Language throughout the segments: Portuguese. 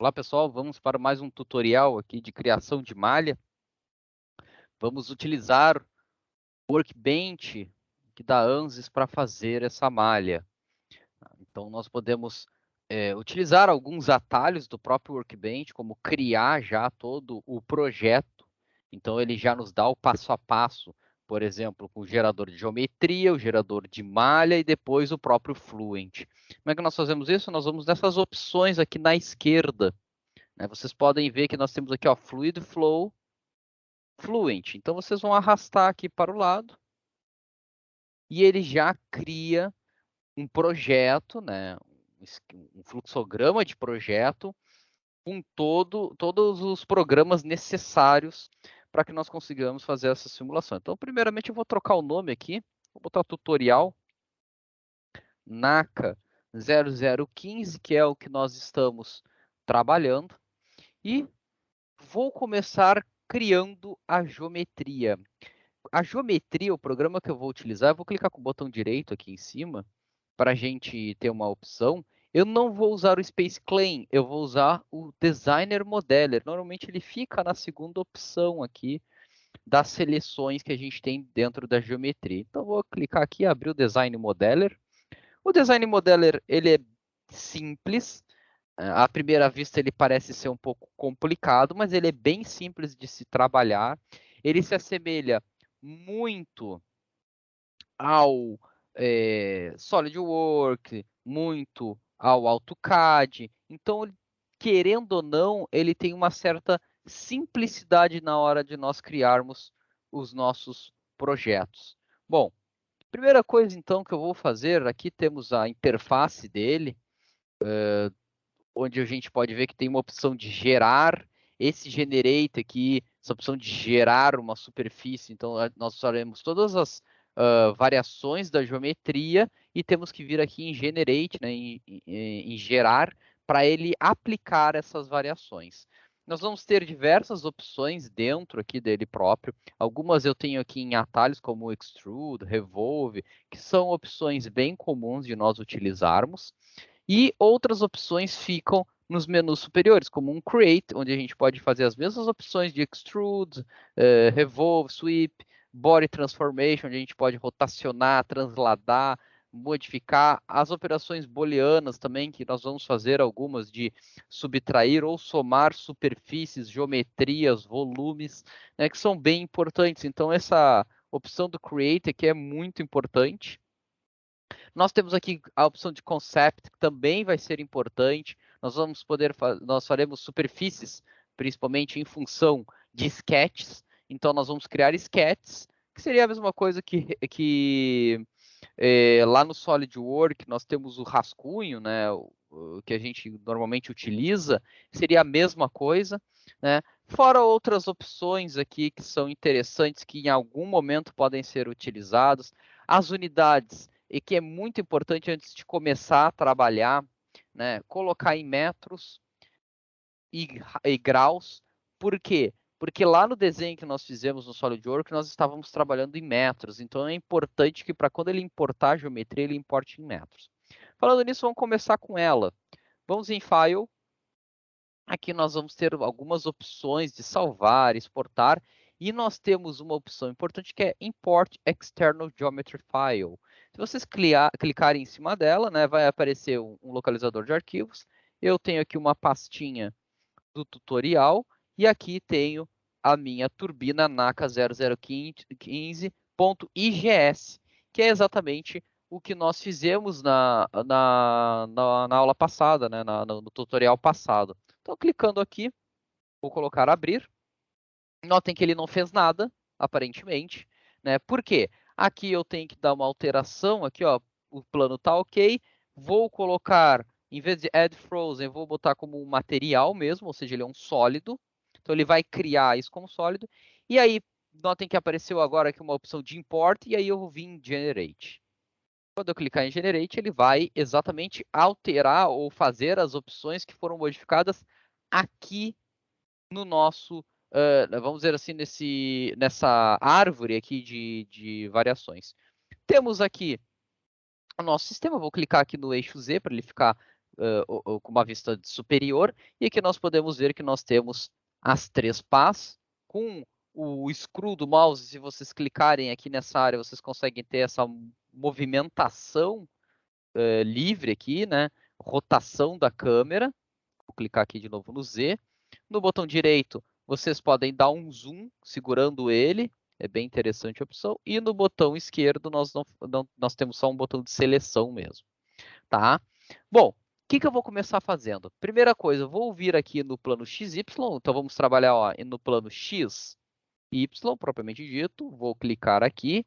Olá pessoal, vamos para mais um tutorial aqui de criação de malha. Vamos utilizar o Workbench que da ANSYS para fazer essa malha. Então nós podemos utilizar alguns atalhos do próprio Workbench, como criar já todo o projeto. Então ele já nos dá o passo a passo, por exemplo, com o gerador de geometria, o gerador de malha e depois o próprio Fluent. Como é que nós fazemos isso? Nós vamos nessas opções aqui na esquerda. Vocês podem ver que nós temos aqui, ó, Fluid Flow, Fluent. Então, vocês vão arrastar aqui para o lado e ele já cria um projeto, né, um fluxograma de projeto com todos os programas necessários para que nós consigamos fazer essa simulação. Então, primeiramente, eu vou trocar o nome aqui, vou botar tutorial NACA 0015, que é o que nós estamos trabalhando, e vou começar criando a geometria. A geometria, o programa que eu vou utilizar, eu vou clicar com o botão direito aqui em cima, para a gente ter uma opção. Eu não vou usar o Space Clean, eu vou usar o Designer Modeler. Normalmente ele fica na segunda opção aqui das seleções que a gente tem dentro da geometria. Então, vou clicar aqui, abrir o Design Modeler. O Design Modeler, ele é simples. À primeira vista, ele parece ser um pouco complicado, mas ele é bem simples de se trabalhar. Ele se assemelha muito ao SolidWorks, muito ao AutoCAD. Então, querendo ou não, ele tem uma certa simplicidade na hora de nós criarmos os nossos projetos. Bom, primeira coisa então que eu vou fazer, aqui temos a interface dele, onde a gente pode ver que tem uma opção de gerar. Esse generate aqui, essa opção de gerar uma superfície, então nós faremos todas as variações da geometria e temos que vir aqui em generate, né, em gerar, para ele aplicar essas variações. Nós vamos ter diversas opções dentro aqui dele próprio. Algumas eu tenho aqui em atalhos, como Extrude, Revolve, que são opções bem comuns de nós utilizarmos. E outras opções ficam nos menus superiores, como um Create, onde a gente pode fazer as mesmas opções de Extrude, Revolve, Sweep, Body Transformation, onde a gente pode rotacionar, transladar, modificar. As operações booleanas também, que nós vamos fazer algumas de subtrair ou somar superfícies, geometrias, volumes, né, que são bem importantes. Então, essa opção do Create aqui é muito importante. Nós temos aqui a opção de concept, que também vai ser importante. Nós faremos superfícies, principalmente em função de sketches. Então, nós vamos criar sketches, que seria a mesma coisa que lá no SolidWorks nós temos o rascunho, né, o que a gente normalmente utiliza, seria a mesma coisa, né? Fora outras opções aqui que são interessantes, que em algum momento podem ser utilizadas. As unidades, e que é muito importante antes de começar a trabalhar, né, colocar em metros e graus. Por quê? Porque lá no desenho que nós fizemos no SolidWorks, nós estávamos trabalhando em metros. Então, é importante que para quando ele importar a geometria, ele importe em metros. Falando nisso, vamos começar com ela. Vamos em File. Aqui nós vamos ter algumas opções de salvar, exportar. E nós temos uma opção importante que é Import External Geometry File. Se vocês clicarem em cima dela, né, vai aparecer um localizador de arquivos. Eu tenho aqui uma pastinha do tutorial e aqui tenho a minha turbina NACA 0015.igs, que é exatamente o que nós fizemos na aula passada, né, no tutorial passado. Então, clicando aqui, vou colocar abrir. Notem que ele não fez nada, aparentemente, né? Por quê? Aqui eu tenho que dar uma alteração, aqui, ó, o plano está ok. Vou colocar, em vez de add frozen, vou botar como um material mesmo, ou seja, ele é um sólido. Então ele vai criar isso como sólido. E aí, notem que apareceu agora aqui uma opção de import, e aí eu vou vir em generate. Quando eu clicar em generate, ele vai exatamente alterar ou fazer as opções que foram modificadas aqui no nosso, vamos dizer assim, nessa árvore aqui de variações. Temos aqui o nosso sistema, vou clicar aqui no eixo Z para ele ficar com uma vista superior, e aqui nós podemos ver que nós temos as 3 pás. Com o scroll do mouse, se vocês clicarem aqui nessa área, vocês conseguem ter essa movimentação livre aqui, né? Rotação da câmera. Vou clicar aqui de novo no Z. No botão direito, vocês podem dar um zoom segurando ele. É bem interessante a opção. E no botão esquerdo, nós temos só um botão de seleção mesmo. Tá? Bom, o que eu vou começar fazendo? Primeira coisa, eu vou vir aqui no plano XY. Então, vamos trabalhar no plano X, Y, propriamente dito. Vou clicar aqui.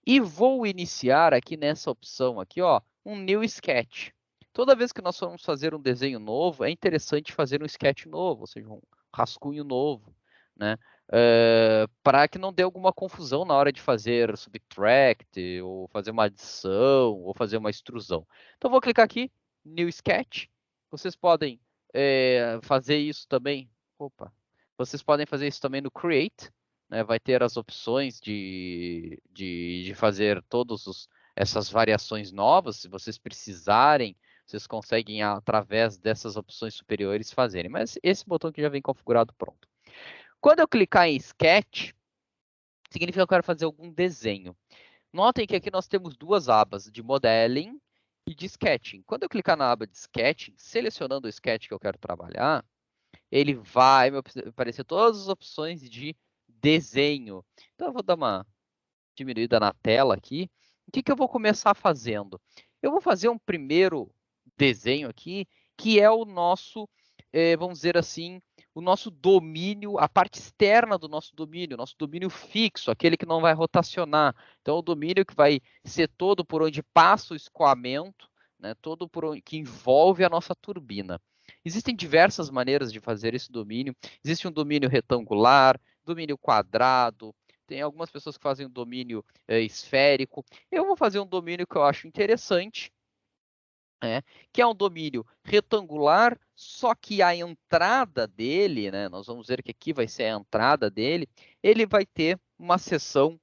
E vou iniciar aqui nessa opção aqui, ó, um New Sketch. Toda vez que nós formos fazer um desenho novo, é interessante fazer um sketch novo, ou seja, um rascunho novo, né? Para que não dê alguma confusão na hora de fazer subtract, ou fazer uma adição, ou fazer uma extrusão. Então, vou clicar aqui, New Sketch. Vocês podem fazer isso também. Opa! Vocês podem fazer isso também no Create. Né, vai ter as opções de fazer todas essas variações novas. Se vocês precisarem, vocês conseguem, através dessas opções superiores, fazerem. Mas esse botão aqui já vem configurado pronto. Quando eu clicar em Sketch, significa que eu quero fazer algum desenho. Notem que aqui nós temos duas abas, de Modeling e de Sketching. Quando eu clicar na aba de Sketching, selecionando o sketch que eu quero trabalhar, ele vai me aparecer todas as opções de desenho. Então, eu vou dar uma diminuída na tela aqui. O que eu vou começar fazendo? Eu vou fazer um primeiro desenho aqui, que é o nosso, vamos dizer assim, o nosso domínio, a parte externa do nosso domínio fixo, aquele que não vai rotacionar. Então, o domínio que vai ser todo por onde passa o escoamento, né, todo por onde, que envolve a nossa turbina. Existem diversas maneiras de fazer esse domínio. Existe um domínio retangular, domínio quadrado, tem algumas pessoas que fazem um domínio esférico. Eu vou fazer um domínio que eu acho interessante, que é um domínio retangular, só que a entrada dele, né, nós vamos ver que aqui vai ser a entrada dele, ele vai ter uma seção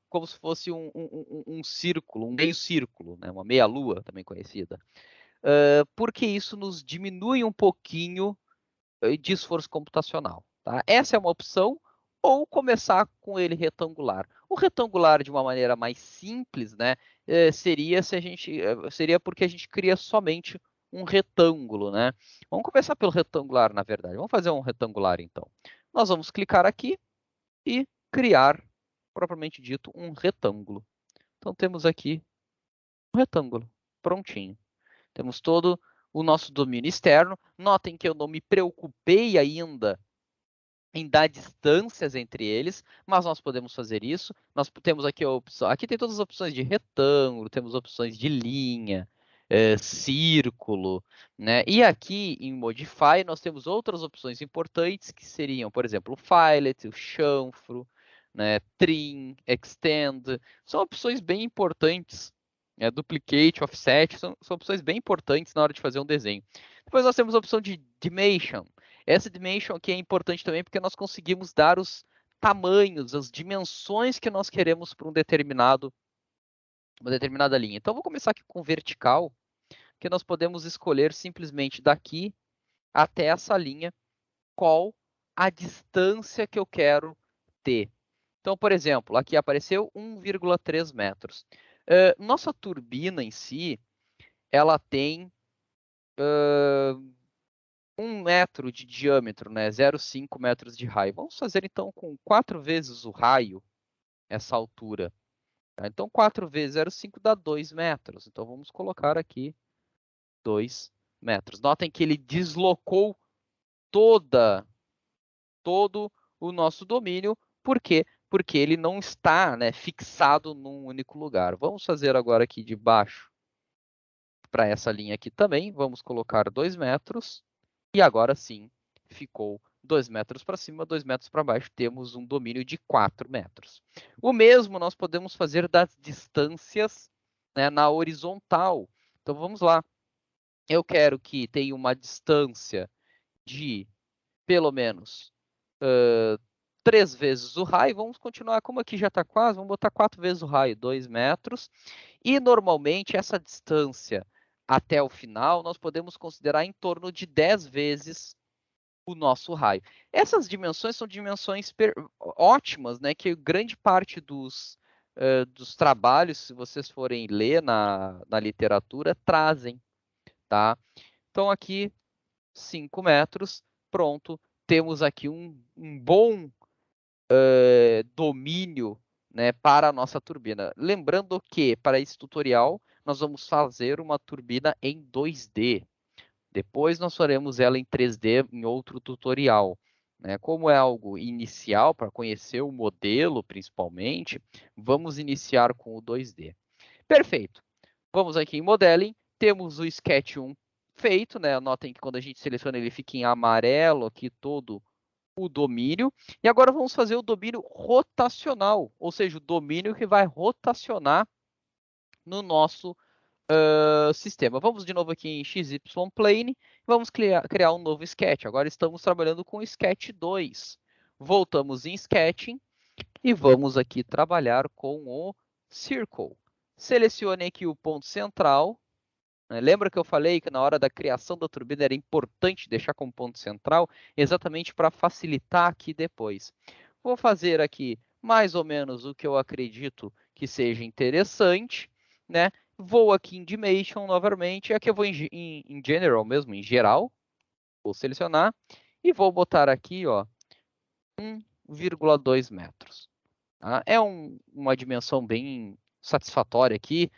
como se fosse um círculo, um meio círculo, né, uma meia-lua, também conhecida. Porque isso nos diminui um pouquinho de esforço computacional. Tá? Essa é uma opção, ou começar com ele retangular. O retangular, de uma maneira mais simples, né, seria porque a gente cria somente um retângulo. Né? Vamos começar pelo retangular, na verdade. Vamos fazer um retangular, então. Nós vamos clicar aqui e criar, propriamente dito, um retângulo. Então, temos aqui um retângulo, prontinho. Temos todo o nosso domínio externo. Notem que eu não me preocupei ainda em dar distâncias entre eles, mas nós podemos fazer isso. Nós temos aqui a opção, aqui tem todas as opções de retângulo, temos opções de linha, círculo, né? E aqui em Modify nós temos outras opções importantes que seriam, por exemplo, o Fillet, o chanfro, né? Trim, Extend, são opções bem importantes. Duplicate, Offset, são opções bem importantes na hora de fazer um desenho. Depois nós temos a opção de Dimension. Essa dimension aqui é importante também porque nós conseguimos dar os tamanhos, as dimensões que nós queremos para uma determinada linha. Então, vou começar aqui com vertical, que nós podemos escolher simplesmente daqui até essa linha qual a distância que eu quero ter. Então, por exemplo, aqui apareceu 1,3 metros. Nossa turbina em si, ela tem 1 metro de diâmetro, né? 0,5 metros de raio. Vamos fazer então com 4 vezes o raio, essa altura. Tá? Então, 4 vezes 0,5 dá 2 metros. Então, vamos colocar aqui 2 metros. Notem que ele deslocou todo o nosso domínio. Por quê? Porque ele não está, né, fixado num único lugar. Vamos fazer agora aqui de baixo para essa linha aqui também. Vamos colocar 2 metros. E agora sim, ficou 2 metros para cima, 2 metros para baixo, temos um domínio de 4 metros. O mesmo nós podemos fazer das distâncias, né, na horizontal. Então, vamos lá. Eu quero que tenha uma distância de, pelo menos, 3 vezes o raio. Vamos continuar, como aqui já está quase, vamos botar 4 vezes o raio, 2 metros. E, normalmente, essa distância até o final, nós podemos considerar em torno de 10 vezes o nosso raio. Essas dimensões são dimensões ótimas, né, que grande parte dos trabalhos, se vocês forem ler na literatura, trazem, tá? Então, aqui, 5 metros, pronto, temos aqui um bom domínio, né, para a nossa turbina. Lembrando que, para esse tutorial, nós vamos fazer uma turbina em 2D. Depois nós faremos ela em 3D em outro tutorial. Né? Como é algo inicial, para conhecer o modelo principalmente, vamos iniciar com o 2D. Perfeito. Vamos aqui em Modeling, temos o Sketch 1 feito, né? Notem que quando a gente seleciona ele fica em amarelo aqui todo o domínio. E agora vamos fazer o domínio rotacional, ou seja, o domínio que vai rotacionar no nosso sistema. Vamos de novo aqui em XY Plane, vamos criar um novo sketch. Agora estamos trabalhando com o Sketch 2. Voltamos em Sketching e vamos aqui trabalhar com o Circle. Selecione aqui o ponto central. Lembra que eu falei que na hora da criação da turbina era importante deixar como ponto central, exatamente para facilitar aqui depois. Vou fazer aqui mais ou menos o que eu acredito que seja interessante, né? Vou aqui em Dimension novamente, aqui eu vou em General mesmo, em geral, vou selecionar e vou botar aqui, ó, 1,2 metros. Tá? É uma dimensão bem satisfatória aqui.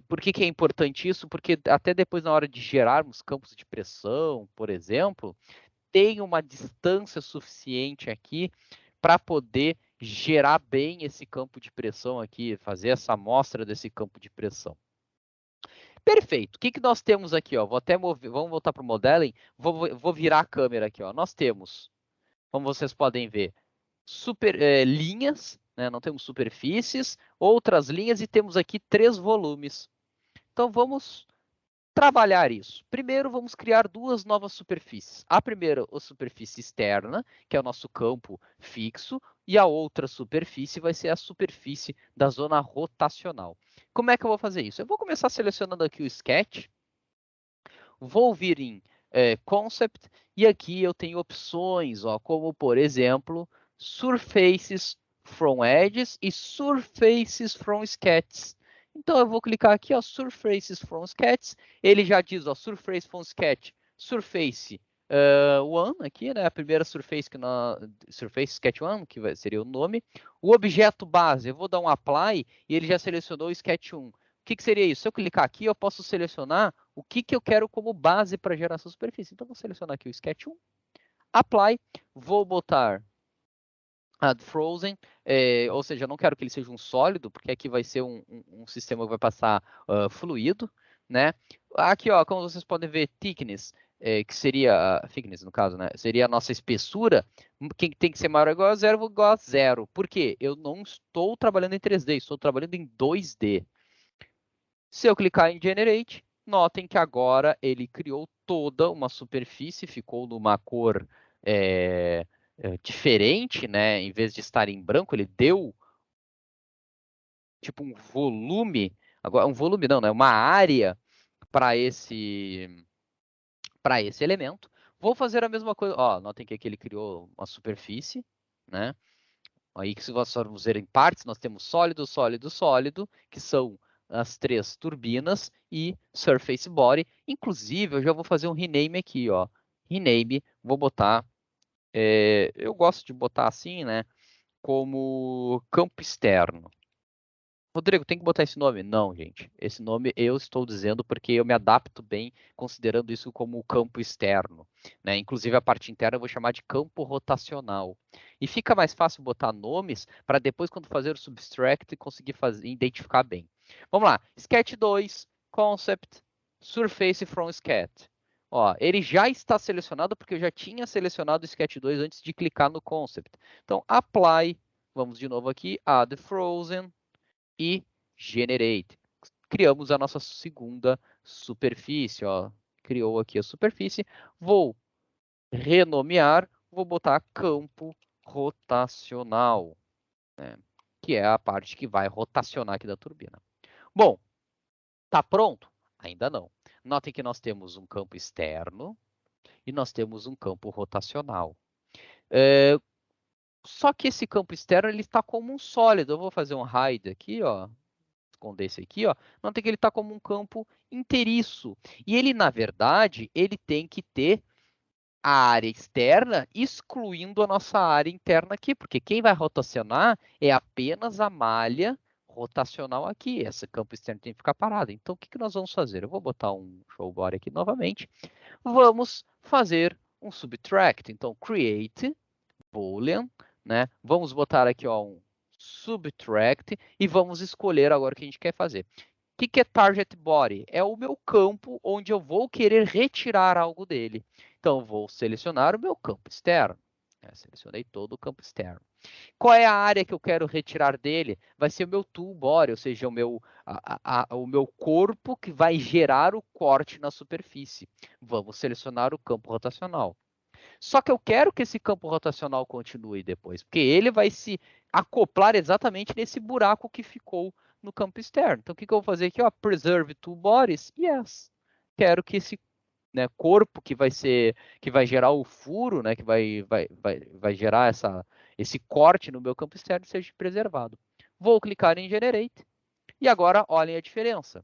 Por que é importante isso? Porque até depois, na hora de gerarmos campos de pressão, por exemplo, tem uma distância suficiente aqui para poder gerar bem esse campo de pressão aqui, fazer essa amostra desse campo de pressão. Perfeito. O que nós temos aqui? Ó? Vou até vamos voltar para o modeling. Vou virar a câmera aqui. Ó. Nós temos, como vocês podem ver, linhas, né? Não temos superfícies, outras linhas e temos aqui 3 volumes. Então vamos trabalhar isso. Primeiro vamos criar 2 novas superfícies. A primeira, a superfície externa, que é o nosso campo fixo, e a outra superfície vai ser a superfície da zona rotacional. Como é que eu vou fazer isso? Eu vou começar selecionando aqui o Sketch, vou vir em Concept, e aqui eu tenho opções, ó, como por exemplo, Surfaces from Edges e Surfaces from Sketches. Então eu vou clicar aqui, ó, Surfaces from Sketches, ele já diz, ó, Surface from Sketch, Surface 1, aqui, né, a primeira Surface, Surface Sketch 1, que seria o nome. O objeto base, eu vou dar um Apply, e ele já selecionou o Sketch 1. O que seria isso? Se eu clicar aqui, eu posso selecionar o que eu quero como base para gerar essa superfície. Então, vou selecionar aqui o Sketch 1, Apply, vou botar Add Frozen, ou seja, eu não quero que ele seja um sólido, porque aqui vai ser um sistema que vai passar fluido, né? Aqui, ó, como vocês podem ver, thickness, que seria, thickness no caso, né? Seria a nossa espessura, que tem que ser maior ou igual a 0, vou igual a 0. Por quê? Eu não estou trabalhando em 3D, estou trabalhando em 2D. Se eu clicar em Generate, notem que agora ele criou toda uma superfície, ficou numa cor diferente, né? Em vez de estar em branco, ele deu tipo um volume, agora um volume não, né? Uma área para esse elemento. Vou fazer a mesma coisa. Ó, notem que aqui ele criou uma superfície, né? Aí que se nós formos ver em partes, nós temos sólido, sólido, sólido, que são as 3 turbinas e surface body. Inclusive, eu já vou fazer um rename aqui, ó. Rename, vou botar, eu gosto de botar assim, né, como campo externo. Rodrigo, tem que botar esse nome? Não, gente. Esse nome eu estou dizendo porque eu me adapto bem considerando isso como campo externo. Né? Inclusive a parte interna eu vou chamar de campo rotacional. E fica mais fácil botar nomes para depois, quando fazer o subtract, conseguir identificar bem. Vamos lá. Sketch 2, Concept, Surface from Sketch. Ó, ele já está selecionado porque eu já tinha selecionado o Sketch 2 antes de clicar no Concept. Então, Apply. Vamos de novo aqui. Add Frozen e Generate. Criamos a nossa segunda superfície. Ó. Criou aqui a superfície. Vou renomear, vou botar campo rotacional, né? Que é a parte que vai rotacionar aqui da turbina. Bom, tá pronto? Ainda não. Notem que nós temos um campo externo e nós temos um campo rotacional. Só que esse campo externo ele está como um sólido. Eu vou fazer um hide aqui, ó, esconder esse aqui, ó. Notem que ele está como um campo inteiriço. E ele, na verdade, ele tem que ter a área externa excluindo a nossa área interna aqui, porque quem vai rotacionar é apenas a malha rotacional aqui. Esse campo externo tem que ficar parado. Então, o que nós vamos fazer? Eu vou botar um show body aqui novamente. Vamos fazer um subtract. Então, create boolean, né? Vamos botar aqui ó, um subtract e vamos escolher agora o que a gente quer fazer. O que é target body? É o meu campo onde eu vou querer retirar algo dele. Então, vou selecionar o meu campo externo. Selecionei todo o campo externo. Qual é a área que eu quero retirar dele? Vai ser o meu tool body, ou seja, o meu corpo que vai gerar o corte na superfície. Vamos selecionar o campo rotacional. Só que eu quero que esse campo rotacional continue depois, porque ele vai se acoplar exatamente nesse buraco que ficou no campo externo. Então, o que eu vou fazer aqui? Ó, preserve two bodies. Yes. Quero que esse corpo que vai gerar o furo, né, que vai gerar esse corte no meu campo externo seja preservado. Vou clicar em Generate. E agora, olhem a diferença.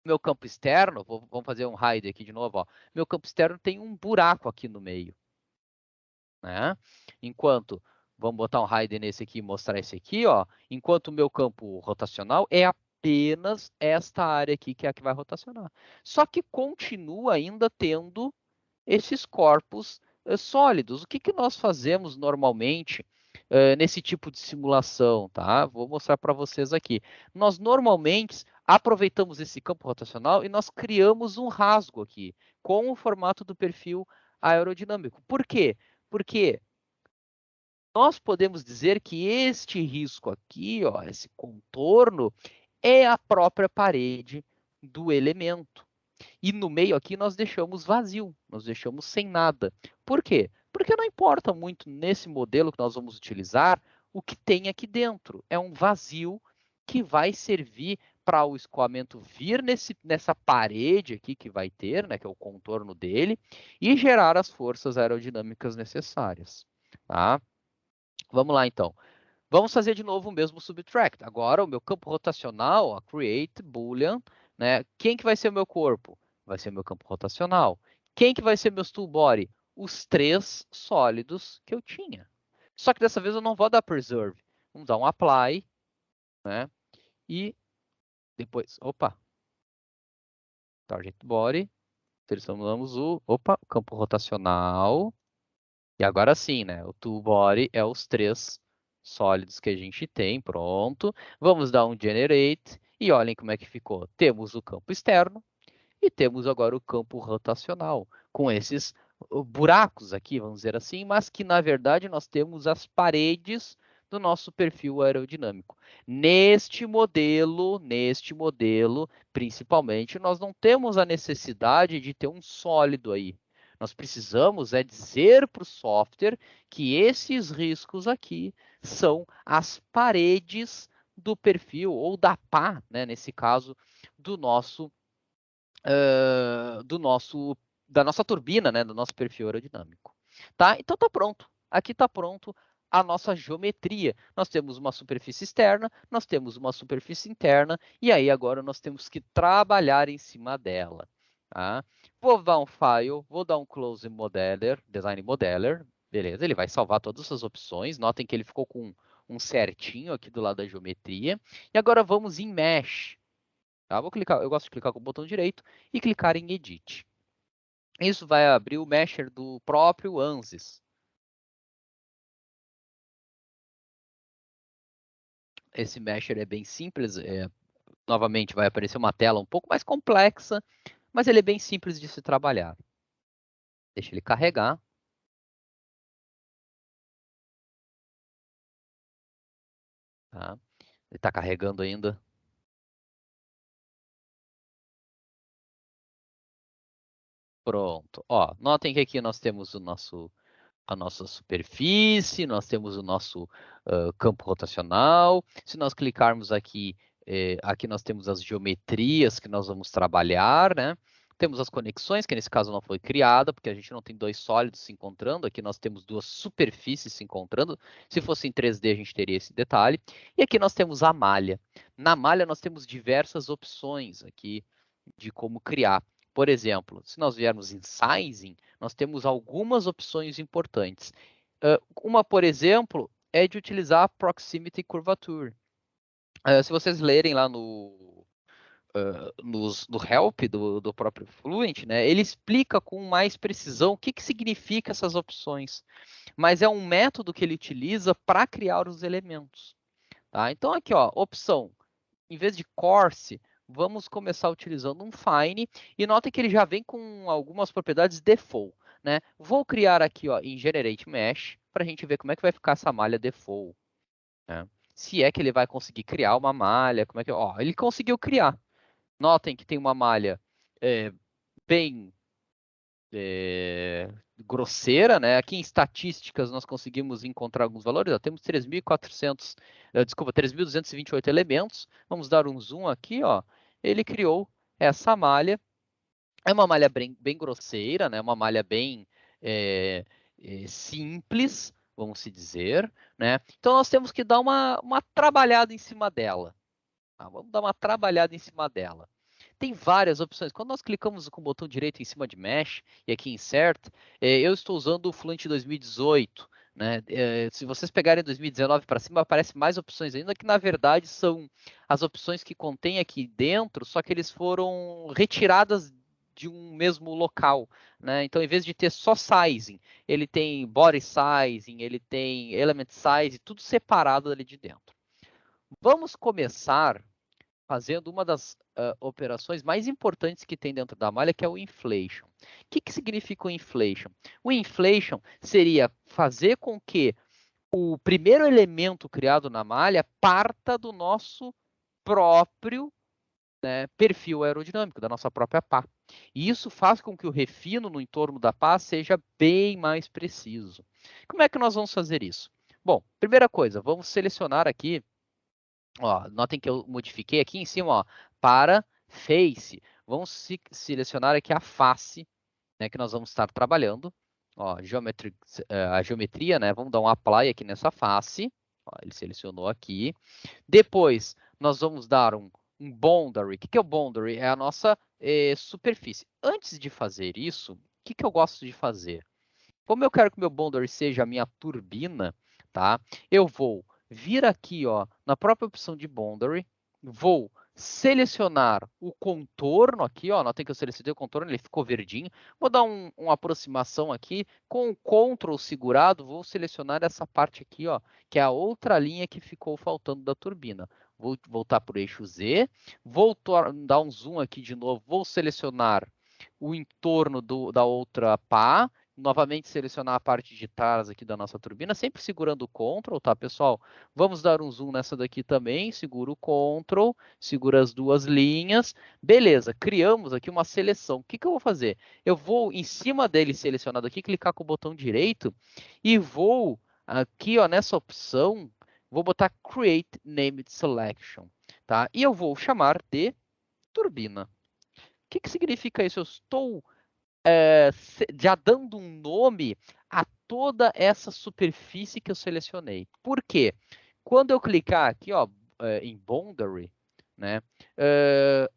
Meu campo externo, vamos fazer um hide aqui de novo. Ó. Meu campo externo tem um buraco aqui no meio. Né? Enquanto, vamos botar um hide nesse aqui e mostrar esse aqui, ó. Enquanto o meu campo rotacional é apenas esta área aqui que é a que vai rotacionar. Só que continua ainda tendo esses corpos sólidos. O que nós fazemos normalmente nesse tipo de simulação, tá? Vou mostrar para vocês aqui. Nós normalmente aproveitamos esse campo rotacional e nós criamos um rasgo aqui com o formato do perfil aerodinâmico. Por quê? Porque nós podemos dizer que este risco aqui, ó, esse contorno, é a própria parede do elemento. E no meio aqui nós deixamos vazio, nós deixamos sem nada. Por quê? Porque não importa muito nesse modelo que nós vamos utilizar o que tem aqui dentro. É um vazio que vai servir para o escoamento vir nessa parede aqui que vai ter, né, que é o contorno dele, e gerar as forças aerodinâmicas necessárias. Tá? Vamos lá, então. Vamos fazer de novo o mesmo subtract. Agora, o meu campo rotacional, a create boolean, né? Quem que vai ser o meu corpo? Vai ser o meu campo rotacional. Quem que vai ser meu tool body? Os três sólidos que eu tinha. Só que dessa vez eu não vou dar preserve. Vamos dar um apply, né? E depois, opa, target body, selecionamos o campo rotacional. E agora sim, né? O tool body é os três sólidos que a gente tem, pronto. Vamos dar um generate e olhem como é que ficou. Temos o campo externo e temos agora o campo rotacional, com esses buracos aqui, vamos dizer assim, mas que na verdade nós temos as paredes do nosso perfil aerodinâmico. Neste modelo, principalmente, nós não temos a necessidade de ter um sólido aí. Nós precisamos dizer para o software que esses riscos aqui são as paredes do perfil, ou da pá, né, nesse caso, do nosso da nossa turbina, né, do nosso perfil aerodinâmico. Tá? Então tá pronto. Aqui está pronto a nossa geometria. Nós temos uma superfície externa, nós temos uma superfície interna, e aí agora nós temos que trabalhar em cima dela. Tá? Vou dar um file, vou dar um close modeler, design modeler, beleza, ele vai salvar todas essas opções. Notem que ele ficou com um certinho aqui do lado da geometria. E agora vamos em Mesh. Tá? Vou clicar, eu gosto de clicar com o botão direito e clicar em Edit. Isso vai abrir o mesher do próprio ANSYS. Esse mesher é bem simples. Novamente, vai aparecer uma tela um pouco mais complexa, mas ele é bem simples de se trabalhar. Deixa ele carregar. Tá? Ele está carregando ainda. Pronto. Ó, notem que aqui nós temos a nossa superfície, nós temos o nosso campo rotacional. Se nós clicarmos aqui, aqui nós temos as geometrias que nós vamos trabalhar, né? Temos as conexões, que nesse caso não foi criada, porque a gente não tem dois sólidos se encontrando. Aqui nós temos duas superfícies se encontrando. Se fosse em 3D, a gente teria esse detalhe. E aqui nós temos a malha. Na malha, nós temos diversas opções aqui de como criar. Por exemplo, se nós viermos em sizing, nós temos algumas opções importantes. Uma, por exemplo, é de utilizar a Proximity Curvature. Se vocês lerem lá no help do próprio Fluent, né, ele explica com mais precisão o que significa essas opções. Mas é um método que ele utiliza para criar os elementos. Tá? Então, aqui, ó, opção, em vez de coarse, vamos começar utilizando um fine, e notem que ele já vem com algumas propriedades default. Né? Vou criar aqui ó, em Generate Mesh, para a gente ver como é que vai ficar essa malha default. Né? Se é que ele vai conseguir criar uma malha, como é que... Ó, ele conseguiu criar. Notem que tem uma malha bem grosseira, né? Aqui em estatísticas nós conseguimos encontrar alguns valores, ó, temos 3.400, desculpa, 3.228 elementos. Vamos dar um zoom aqui, ó. Ele criou essa malha. É uma malha bem grosseira, né? Uma malha bem simples, vamos se dizer, né? Então nós temos que dar uma trabalhada em cima dela. Tá? Vamos dar uma trabalhada em cima dela. Tem várias opções. Quando nós clicamos com o botão direito em cima de Mesh e aqui Insert, eu estou usando o Fluent 2018. Né? Se vocês pegarem 2019 para cima, aparece mais opções ainda, que na verdade são as opções que contém aqui dentro, só que eles foram retiradas de um mesmo local. Né? Então, em vez de ter só sizing, ele tem body sizing, ele tem element size, tudo separado ali de dentro. Vamos começar fazendo uma das operações mais importantes que tem dentro da malha, que é o inflation. O que significa o inflation? O inflation seria fazer com que o primeiro elemento criado na malha parta do nosso próprio perfil aerodinâmico, da nossa própria pá. E isso faz com que o refino no entorno da pá seja bem mais preciso. Como é que nós vamos fazer isso? Bom, primeira coisa, vamos selecionar aqui. Ó, notem que eu modifiquei aqui em cima, ó, para face. Vamos selecionar aqui a face, né, que nós vamos estar trabalhando. Ó, a geometria, né? Vamos dar um apply aqui nessa face. Ó, ele selecionou aqui. Depois, nós vamos dar um boundary. O que é o boundary? É a nossa superfície. Antes de fazer isso, o que eu gosto de fazer? Como eu quero que meu boundary seja a minha turbina, tá? Eu vou vir aqui, ó, na própria opção de boundary, vou selecionar o contorno aqui, ó, notem que eu selecionei o contorno, ele ficou verdinho. Vou dar uma aproximação aqui, com o Ctrl segurado, vou selecionar essa parte aqui, ó, que é a outra linha que ficou faltando da turbina. Vou voltar para o eixo Z, vou dar um zoom aqui de novo, vou selecionar o entorno da outra pá, novamente selecionar a parte de trás aqui da nossa turbina, sempre segurando o Ctrl, tá, pessoal? Vamos dar um zoom nessa daqui também, segura o Ctrl, segura as duas linhas. Beleza, criamos aqui uma seleção. O que eu vou fazer? Eu vou, em cima dele selecionado aqui, clicar com o botão direito e vou aqui, ó, nessa opção, vou botar Create Named Selection, tá? E eu vou chamar de turbina. O que significa isso? Eu estou já dando um nome a toda essa superfície que eu selecionei. Por quê? Quando eu clicar aqui, ó, em boundary, né,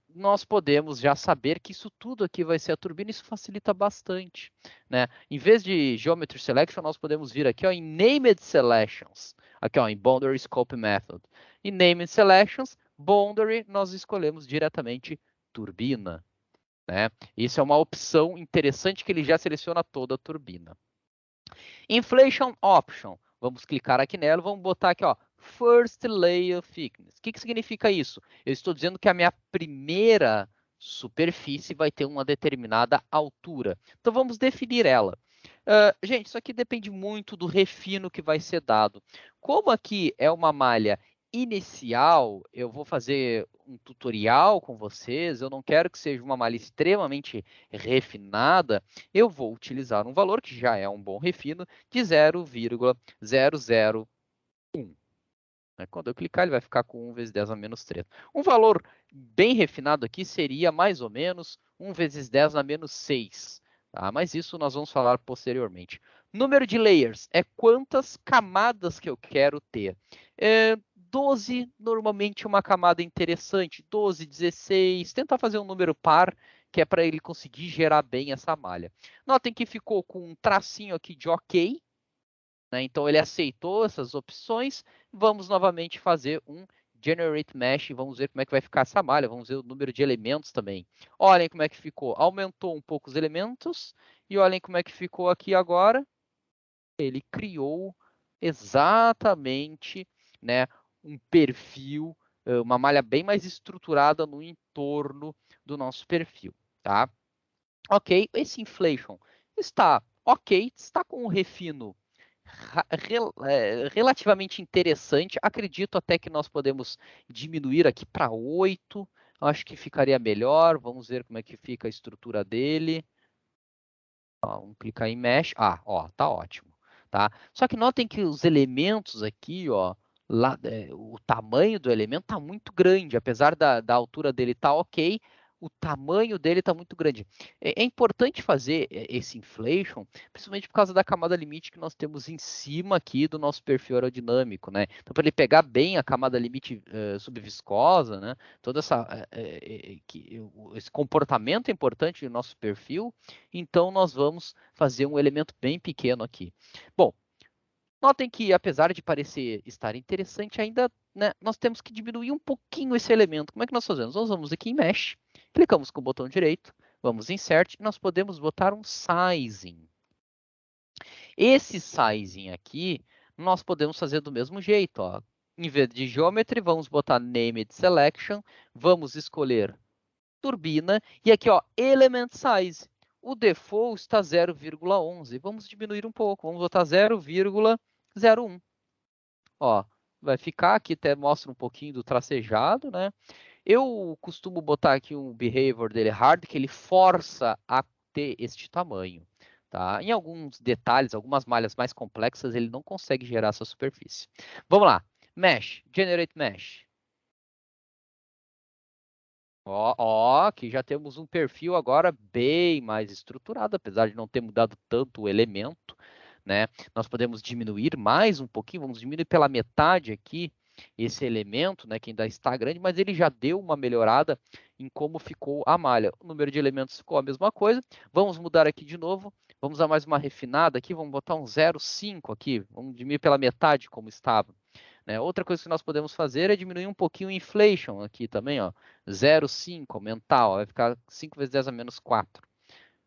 nós podemos já saber que isso tudo aqui vai ser a turbina, isso facilita bastante. Né? Em vez de Geometry Selection, nós podemos vir aqui ó, em Named Selections, aqui ó, em Boundary Scope Method. Em Named Selections, Boundary, nós escolhemos diretamente turbina. Né? Isso é uma opção interessante que ele já seleciona toda a turbina. Inflation Option. Vamos clicar aqui nela, vamos botar aqui, ó, First Layer Thickness. O que significa isso? Eu estou dizendo que a minha primeira superfície vai ter uma determinada altura. Então vamos definir ela. Gente, isso aqui depende muito do refino que vai ser dado. Como aqui é uma malha inicial, eu vou fazer um tutorial com vocês, eu não quero que seja uma malha extremamente refinada, eu vou utilizar um valor que já é um bom refino de 0,001. Quando eu clicar, ele vai ficar com 1 vezes 10 a menos 3. Um valor bem refinado aqui seria mais ou menos 1 vezes 10 na menos 6. Tá? Mas isso nós vamos falar posteriormente. Número de layers é quantas camadas que eu quero ter. 12 normalmente é uma camada interessante. 12, 16. Tentar fazer um número par, que é para ele conseguir gerar bem essa malha. Notem que ficou com um tracinho aqui de OK. Né? Então ele aceitou essas opções. Vamos novamente fazer um Generate Mesh. Vamos ver como é que vai ficar essa malha. Vamos ver o número de elementos também. Olhem como é que ficou. Aumentou um pouco os elementos. E olhem como é que ficou aqui agora. Ele criou exatamente, né, um perfil, uma malha bem mais estruturada no entorno do nosso perfil. Tá? Ok, esse inflation está ok, está com um refino relativamente interessante. Acredito até que nós podemos diminuir aqui para 8. Acho que ficaria melhor. Vamos ver como é que fica a estrutura dele. Ó, vamos clicar em Mesh. Ó, tá ótimo. Tá? Só que notem que os elementos aqui, ó, lá, o tamanho do elemento está muito grande. Apesar da altura dele estar ok, o tamanho dele está muito grande. É importante fazer esse inflation, principalmente por causa da camada limite que nós temos em cima aqui do nosso perfil aerodinâmico, né? Então, para ele pegar bem a camada limite subviscosa, né? Toda esse comportamento importante do nosso perfil, então nós vamos fazer um elemento bem pequeno aqui. Bom, notem que apesar de parecer estar interessante, ainda, né, nós temos que diminuir um pouquinho esse elemento. Como é que nós fazemos? Nós vamos aqui em Mesh, clicamos com o botão direito, vamos em Insert e nós podemos botar um Sizing. Esse Sizing aqui, nós podemos fazer do mesmo jeito. Ó. Em vez de Geometry, vamos botar Named Selection, vamos escolher turbina, e aqui, ó, Element Size. O default está 0,11. Vamos diminuir um pouco, vamos botar 0,01. Ó, vai ficar aqui, até mostra um pouquinho do tracejado, né? Eu costumo botar aqui um behavior dele hard, que ele força a ter este tamanho. Tá? Em alguns detalhes, algumas malhas mais complexas, ele não consegue gerar essa superfície. Vamos lá. Mesh, Generate Mesh. Ó, aqui já temos um perfil agora bem mais estruturado, apesar de não ter mudado tanto o elemento, né? Nós podemos diminuir mais um pouquinho, vamos diminuir pela metade aqui esse elemento, né? Que ainda está grande, mas ele já deu uma melhorada em como ficou a malha. O número de elementos ficou a mesma coisa. Vamos mudar aqui de novo, vamos dar mais uma refinada aqui, vamos botar um 0,5 aqui, vamos diminuir pela metade como estava. Né? Outra coisa que nós podemos fazer é diminuir um pouquinho o inflation aqui também, ó. 0,5, aumentar, ó, vai ficar 5 vezes 10 a menos 4.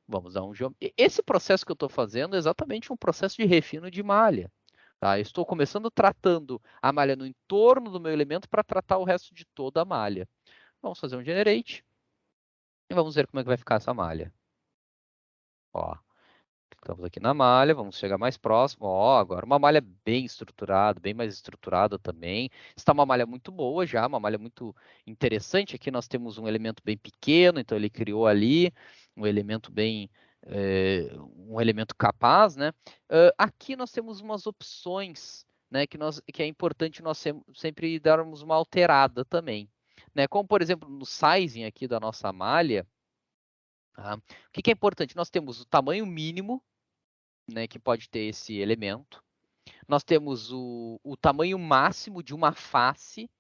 Vamos dar um geometria. Esse processo que eu estou fazendo é exatamente um processo de refino de malha. Tá? Eu estou começando tratando a malha no entorno do meu elemento para tratar o resto de toda a malha. Vamos fazer um generate e vamos ver como é que vai ficar essa malha. Ó. Estamos aqui na malha, vamos chegar mais próximo. Ó, agora uma malha bem estruturada, bem mais estruturada também. Está uma malha muito boa já, uma malha muito interessante. Aqui nós temos um elemento bem pequeno, então ele criou ali um elemento bem, um elemento capaz, né? Aqui nós temos umas opções, né, que é importante nós sempre darmos uma alterada também. Né? Como, por exemplo, no sizing aqui da nossa malha, tá? O que é importante? Nós temos o tamanho mínimo, né, que pode ter esse elemento. Nós temos o tamanho máximo de uma face,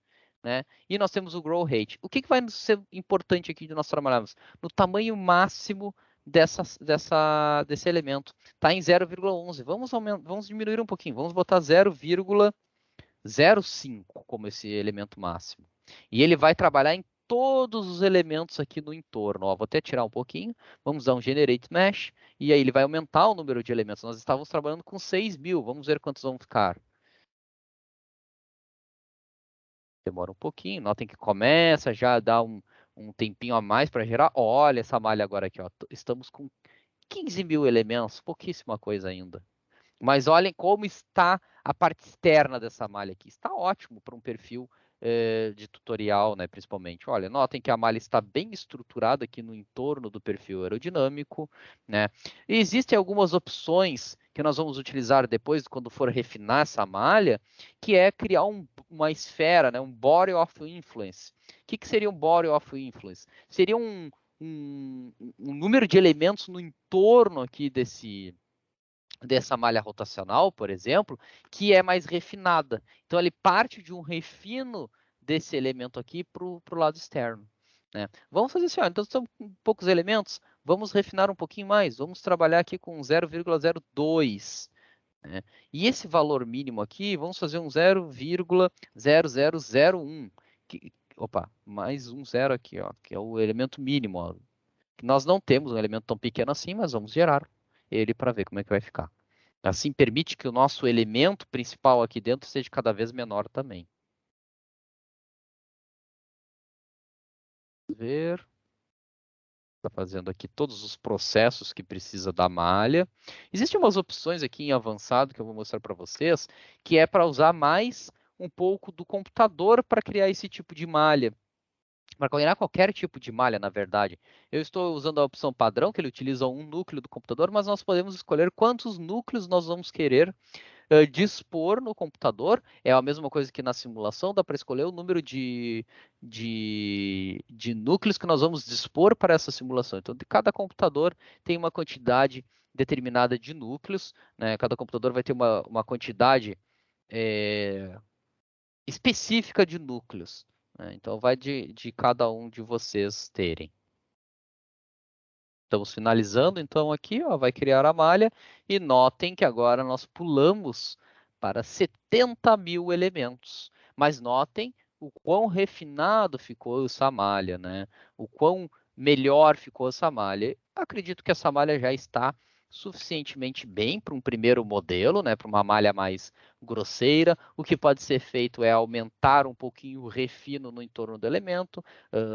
né? E nós temos o grow rate. O que vai ser importante aqui de nós trabalharmos? No tamanho máximo desse elemento. Está em 0,11. Vamos diminuir um pouquinho. Vamos botar 0,05 como esse elemento máximo. E ele vai trabalhar em todos os elementos aqui no entorno. Ó, vou até tirar um pouquinho. Vamos dar um Generate Mesh. E aí ele vai aumentar o número de elementos. Nós estávamos trabalhando com 6.000. Vamos ver quantos vão ficar. Demora um pouquinho. Notem que começa já a dar um tempinho a mais para gerar. Olha essa malha agora aqui. Ó. Estamos com 15.000 elementos. Pouquíssima coisa ainda. Mas olhem como está a parte externa dessa malha aqui. Está ótimo para um perfil de tutorial, né, principalmente. Olha, notem que a malha está bem estruturada aqui no entorno do perfil aerodinâmico. Né? E existem algumas opções que nós vamos utilizar depois, quando for refinar essa malha, que é criar uma esfera, né, um Body of Influence. O que seria um Body of Influence? Seria um número de elementos no entorno aqui dessa malha rotacional, por exemplo, que é mais refinada. Então, ele parte de um refino desse elemento aqui para o lado externo. Né? Vamos fazer assim, ó, então estamos com poucos elementos, vamos refinar um pouquinho mais, vamos trabalhar aqui com 0,02. Né? E esse valor mínimo aqui, vamos fazer um 0,0001. Opa, mais um zero aqui, ó, que é o elemento mínimo. Ó. Nós não temos um elemento tão pequeno assim, mas vamos gerar ele para ver como é que vai ficar. Assim permite que o nosso elemento principal aqui dentro seja cada vez menor também. Vamos ver. Está fazendo aqui todos os processos que precisa da malha. Existem umas opções aqui em avançado que eu vou mostrar para vocês, que é para usar mais um pouco do computador para criar esse tipo de malha. Para criar qualquer tipo de malha, na verdade. Eu estou usando a opção padrão, que ele utiliza um núcleo do computador, mas nós podemos escolher quantos núcleos nós vamos querer dispor no computador. É a mesma coisa que na simulação, dá para escolher o número de núcleos que nós vamos dispor para essa simulação. Então, de cada computador tem uma quantidade determinada de núcleos, né? Cada computador vai ter uma quantidade específica de núcleos. Né? Então, vai de cada um de vocês terem. Estamos finalizando, então aqui, ó, vai criar a malha e notem que agora nós pulamos para 70 mil elementos. Mas notem o quão refinado ficou essa malha, né? O quão melhor ficou essa malha. Acredito que essa malha já está suficientemente bem para um primeiro modelo, né? Para uma malha mais grosseira. O que pode ser feito é aumentar um pouquinho o refino no entorno do elemento.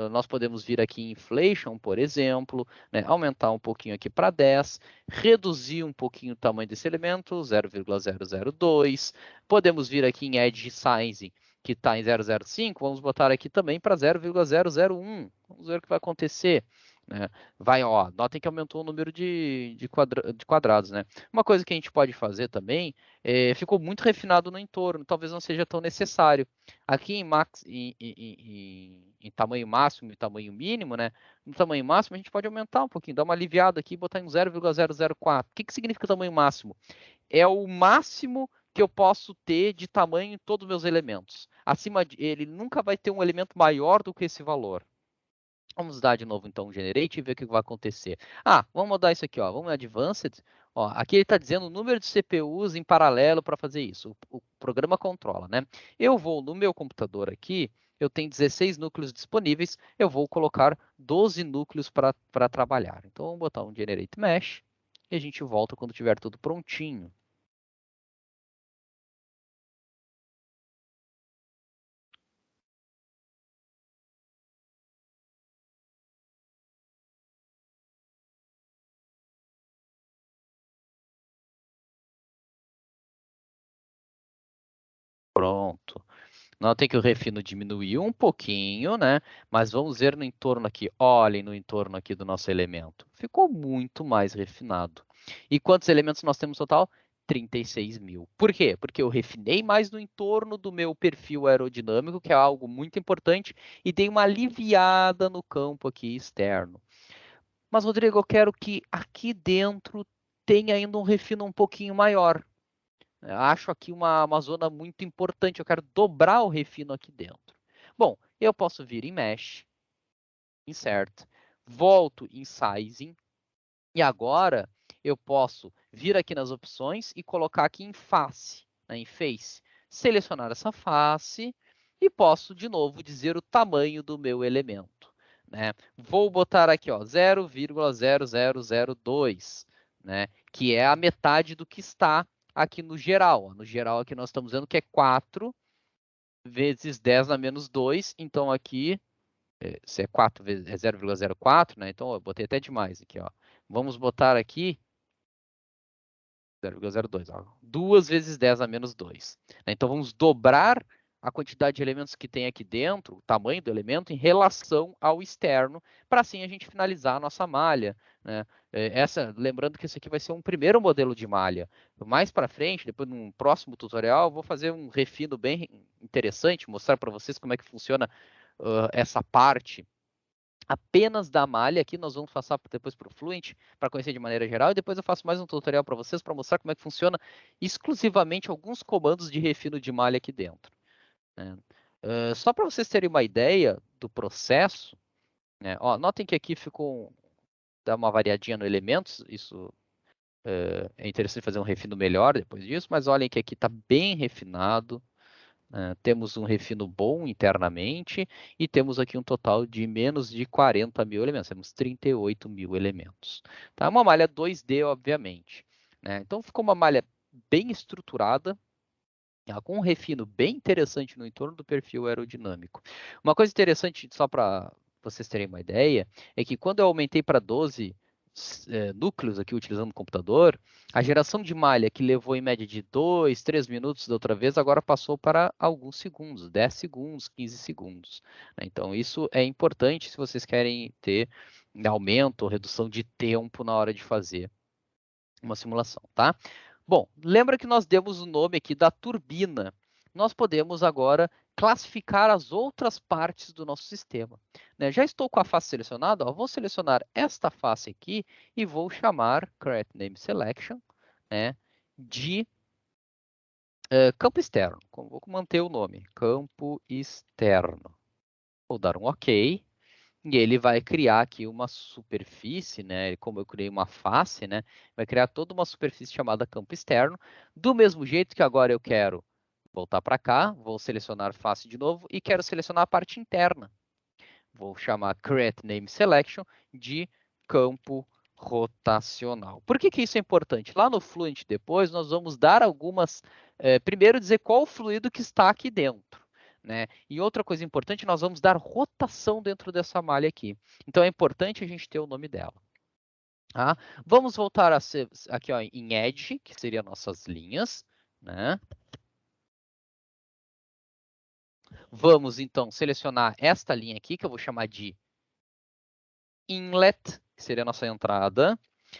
Nós podemos vir aqui em Inflation, por exemplo, né, aumentar um pouquinho aqui para 10, reduzir um pouquinho o tamanho desse elemento, 0,002. Podemos vir aqui em Edge Size, que está em 0,05, vamos botar aqui também para 0,001. Vamos ver o que vai acontecer. Né? Vai, ó, notem que aumentou o número de quadrados. Né? Uma coisa que a gente pode fazer também, ficou muito refinado no entorno, talvez não seja tão necessário. Aqui em tamanho máximo e tamanho mínimo, né? No tamanho máximo, a gente pode aumentar um pouquinho, dar uma aliviada aqui e botar em 0,004. O que significa tamanho máximo? É o máximo que eu posso ter de tamanho em todos os meus elementos. Acima de ele nunca vai ter um elemento maior do que esse valor. Vamos dar de novo então o generate e ver o que vai acontecer. Vamos mudar isso aqui, ó. Vamos em advanced. Ó, aqui ele está dizendo o número de CPUs em paralelo para fazer isso. O programa controla, né? Eu vou no meu computador aqui, eu tenho 16 núcleos disponíveis, eu vou colocar 12 núcleos para trabalhar. Então vamos botar um generate mesh e a gente volta quando tiver tudo prontinho. Pronto. Notem que o refino diminuiu um pouquinho, né? Mas vamos ver no entorno aqui. Olhem no entorno aqui do nosso elemento. Ficou muito mais refinado. E quantos elementos nós temos total? 36 mil. Por quê? Porque eu refinei mais no entorno do meu perfil aerodinâmico, que é algo muito importante, e dei uma aliviada no campo aqui externo. Mas, Rodrigo, eu quero que aqui dentro tenha ainda um refino um pouquinho maior. Eu acho aqui uma zona muito importante. Eu quero dobrar o refino aqui dentro. Bom, eu posso vir em Mesh, Insert, volto em Sizing, e agora eu posso vir aqui nas opções e colocar aqui em Face, né, em Face. Selecionar essa face e posso, de novo, dizer o tamanho do meu elemento. Né? Vou botar aqui 0,0002, né, que é a metade do que está aqui no geral. Ó. No geral, aqui nós estamos vendo que é 4 vezes 10 na menos 2. Então, aqui, se é 4 vezes é 0,04, né? Então, eu botei até demais aqui. Ó. Vamos botar aqui 0,02. 2 vezes 10 a menos 2. Então, vamos dobrar a quantidade de elementos que tem aqui dentro, o tamanho do elemento, em relação ao externo, para assim a gente finalizar a nossa malha. Né? Lembrando que esse aqui vai ser um primeiro modelo de malha. Mais para frente, depois num próximo tutorial, eu vou fazer um refino bem interessante, mostrar para vocês como é que funciona essa parte apenas da malha. Aqui nós vamos passar depois para o Fluent, para conhecer de maneira geral, e depois eu faço mais um tutorial para vocês, para mostrar como é que funciona exclusivamente alguns comandos de refino de malha aqui dentro, né? Só para vocês terem uma ideia do processo, né? Ó, notem que aqui ficou, dá uma variadinha no elementos, isso é interessante fazer um refino melhor depois disso, mas olhem que aqui está bem refinado. Temos um refino bom internamente e temos aqui um total de menos de 40 mil elementos. Temos 38 mil elementos. Tá? Uma malha 2D, obviamente, né? Então ficou uma malha bem estruturada, com um refino bem interessante no entorno do perfil aerodinâmico. Uma coisa interessante, só para vocês terem uma ideia, é que quando eu aumentei para 12 núcleos aqui utilizando o computador, a geração de malha que levou em média de 2, 3 minutos da outra vez, agora passou para alguns segundos, 10 segundos, 15 segundos. Então isso é importante se vocês querem ter aumento ou redução de tempo na hora de fazer uma simulação, tá? Bom, lembra que nós demos o nome aqui da turbina. Nós podemos agora classificar as outras partes do nosso sistema, né? Já estou com a face selecionada, ó, vou selecionar esta face aqui e vou chamar Create Name Selection, né, de campo externo. Vou manter o nome, campo externo. Vou dar um OK. E ele vai criar aqui uma superfície, né? Como eu criei uma face, né? Vai criar toda uma superfície chamada campo externo. Do mesmo jeito que agora eu quero voltar para cá, vou selecionar face de novo e quero selecionar a parte interna. Vou chamar Create Name Selection de campo rotacional. Por que isso é importante? Lá no Fluent depois nós vamos dar algumas, primeiro dizer qual o fluido que está aqui dentro, né? E outra coisa importante, nós vamos dar rotação dentro dessa malha aqui. Então é importante a gente ter o nome dela. Tá? Vamos voltar a ser aqui ó, em Edge, que seriam nossas linhas, né? Vamos então selecionar esta linha aqui, que eu vou chamar de inlet, que seria a nossa entrada.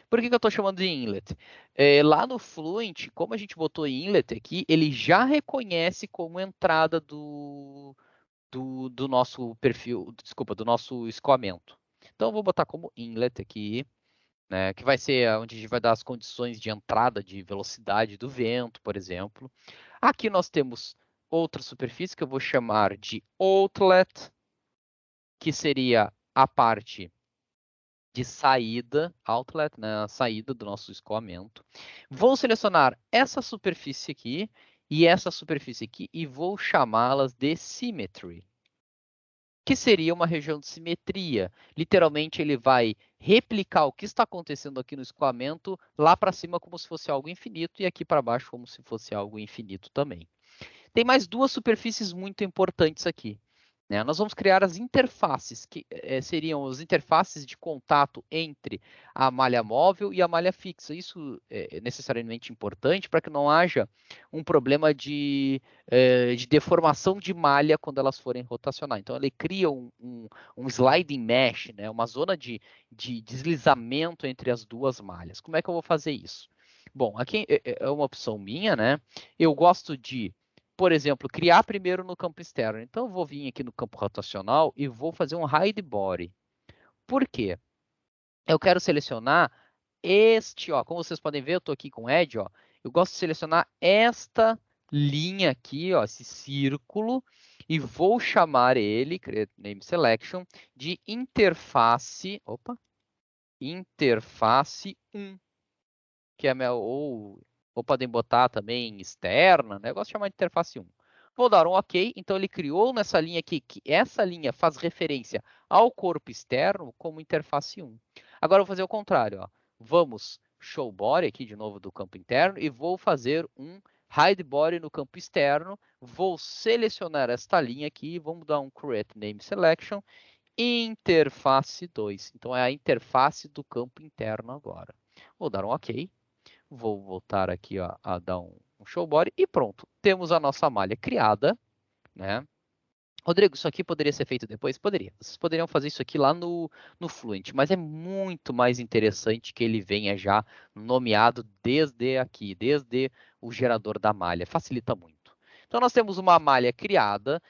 Por que eu estou chamando de inlet? Lá no Fluent, como a gente botou inlet aqui, ele já reconhece como entrada do nosso perfil, desculpa, do nosso escoamento. Então, eu vou botar como inlet aqui, né, que vai ser onde a gente vai dar as condições de entrada de velocidade do vento, por exemplo. Aqui nós temos outra superfície que eu vou chamar de outlet, que seria a parte de saída, outlet, né, a saída do nosso escoamento. Vou selecionar essa superfície aqui e essa superfície aqui e vou chamá-las de symmetry, que seria uma região de simetria. Literalmente, ele vai replicar o que está acontecendo aqui no escoamento lá para cima como se fosse algo infinito e aqui para baixo como se fosse algo infinito também. Tem mais duas superfícies muito importantes aqui, né? Nós vamos criar as interfaces, que seriam as interfaces de contato entre a malha móvel e a malha fixa. Isso é necessariamente importante para que não haja um problema de deformação de malha quando elas forem rotacionar. Então, ele cria um sliding mesh, né? Uma zona de deslizamento entre as duas malhas. Como é que eu vou fazer isso? Bom, aqui é uma opção minha, né? Eu gosto de, por exemplo, criar primeiro no campo externo. Então, eu vou vir aqui no campo rotacional e vou fazer um hide body. Por quê? Eu quero selecionar este, ó, como vocês podem ver, eu estou aqui com Edge, ó, eu gosto de selecionar esta linha aqui, ó, esse círculo, e vou chamar ele, Create Name Selection, de interface, interface 1, que é a minha, ou podem botar também externa, né? Eu gosto de chamar de interface 1. Vou dar um OK, então ele criou nessa linha aqui, que essa linha faz referência ao corpo externo como interface 1. Agora eu vou fazer o contrário, ó. Vamos show body aqui de novo do campo interno e vou fazer um hide body no campo externo. Vou selecionar esta linha aqui, vamos dar um create name selection, interface 2. Então é a interface do campo interno agora. Vou dar um OK. Vou voltar aqui ó, a dar um show body e pronto. Temos a nossa malha criada, né? Rodrigo, isso aqui poderia ser feito depois? Poderia. Vocês poderiam fazer isso aqui lá no Fluent, mas é muito mais interessante que ele venha já nomeado desde aqui, desde o gerador da malha. Facilita muito. Então, nós temos uma malha criada.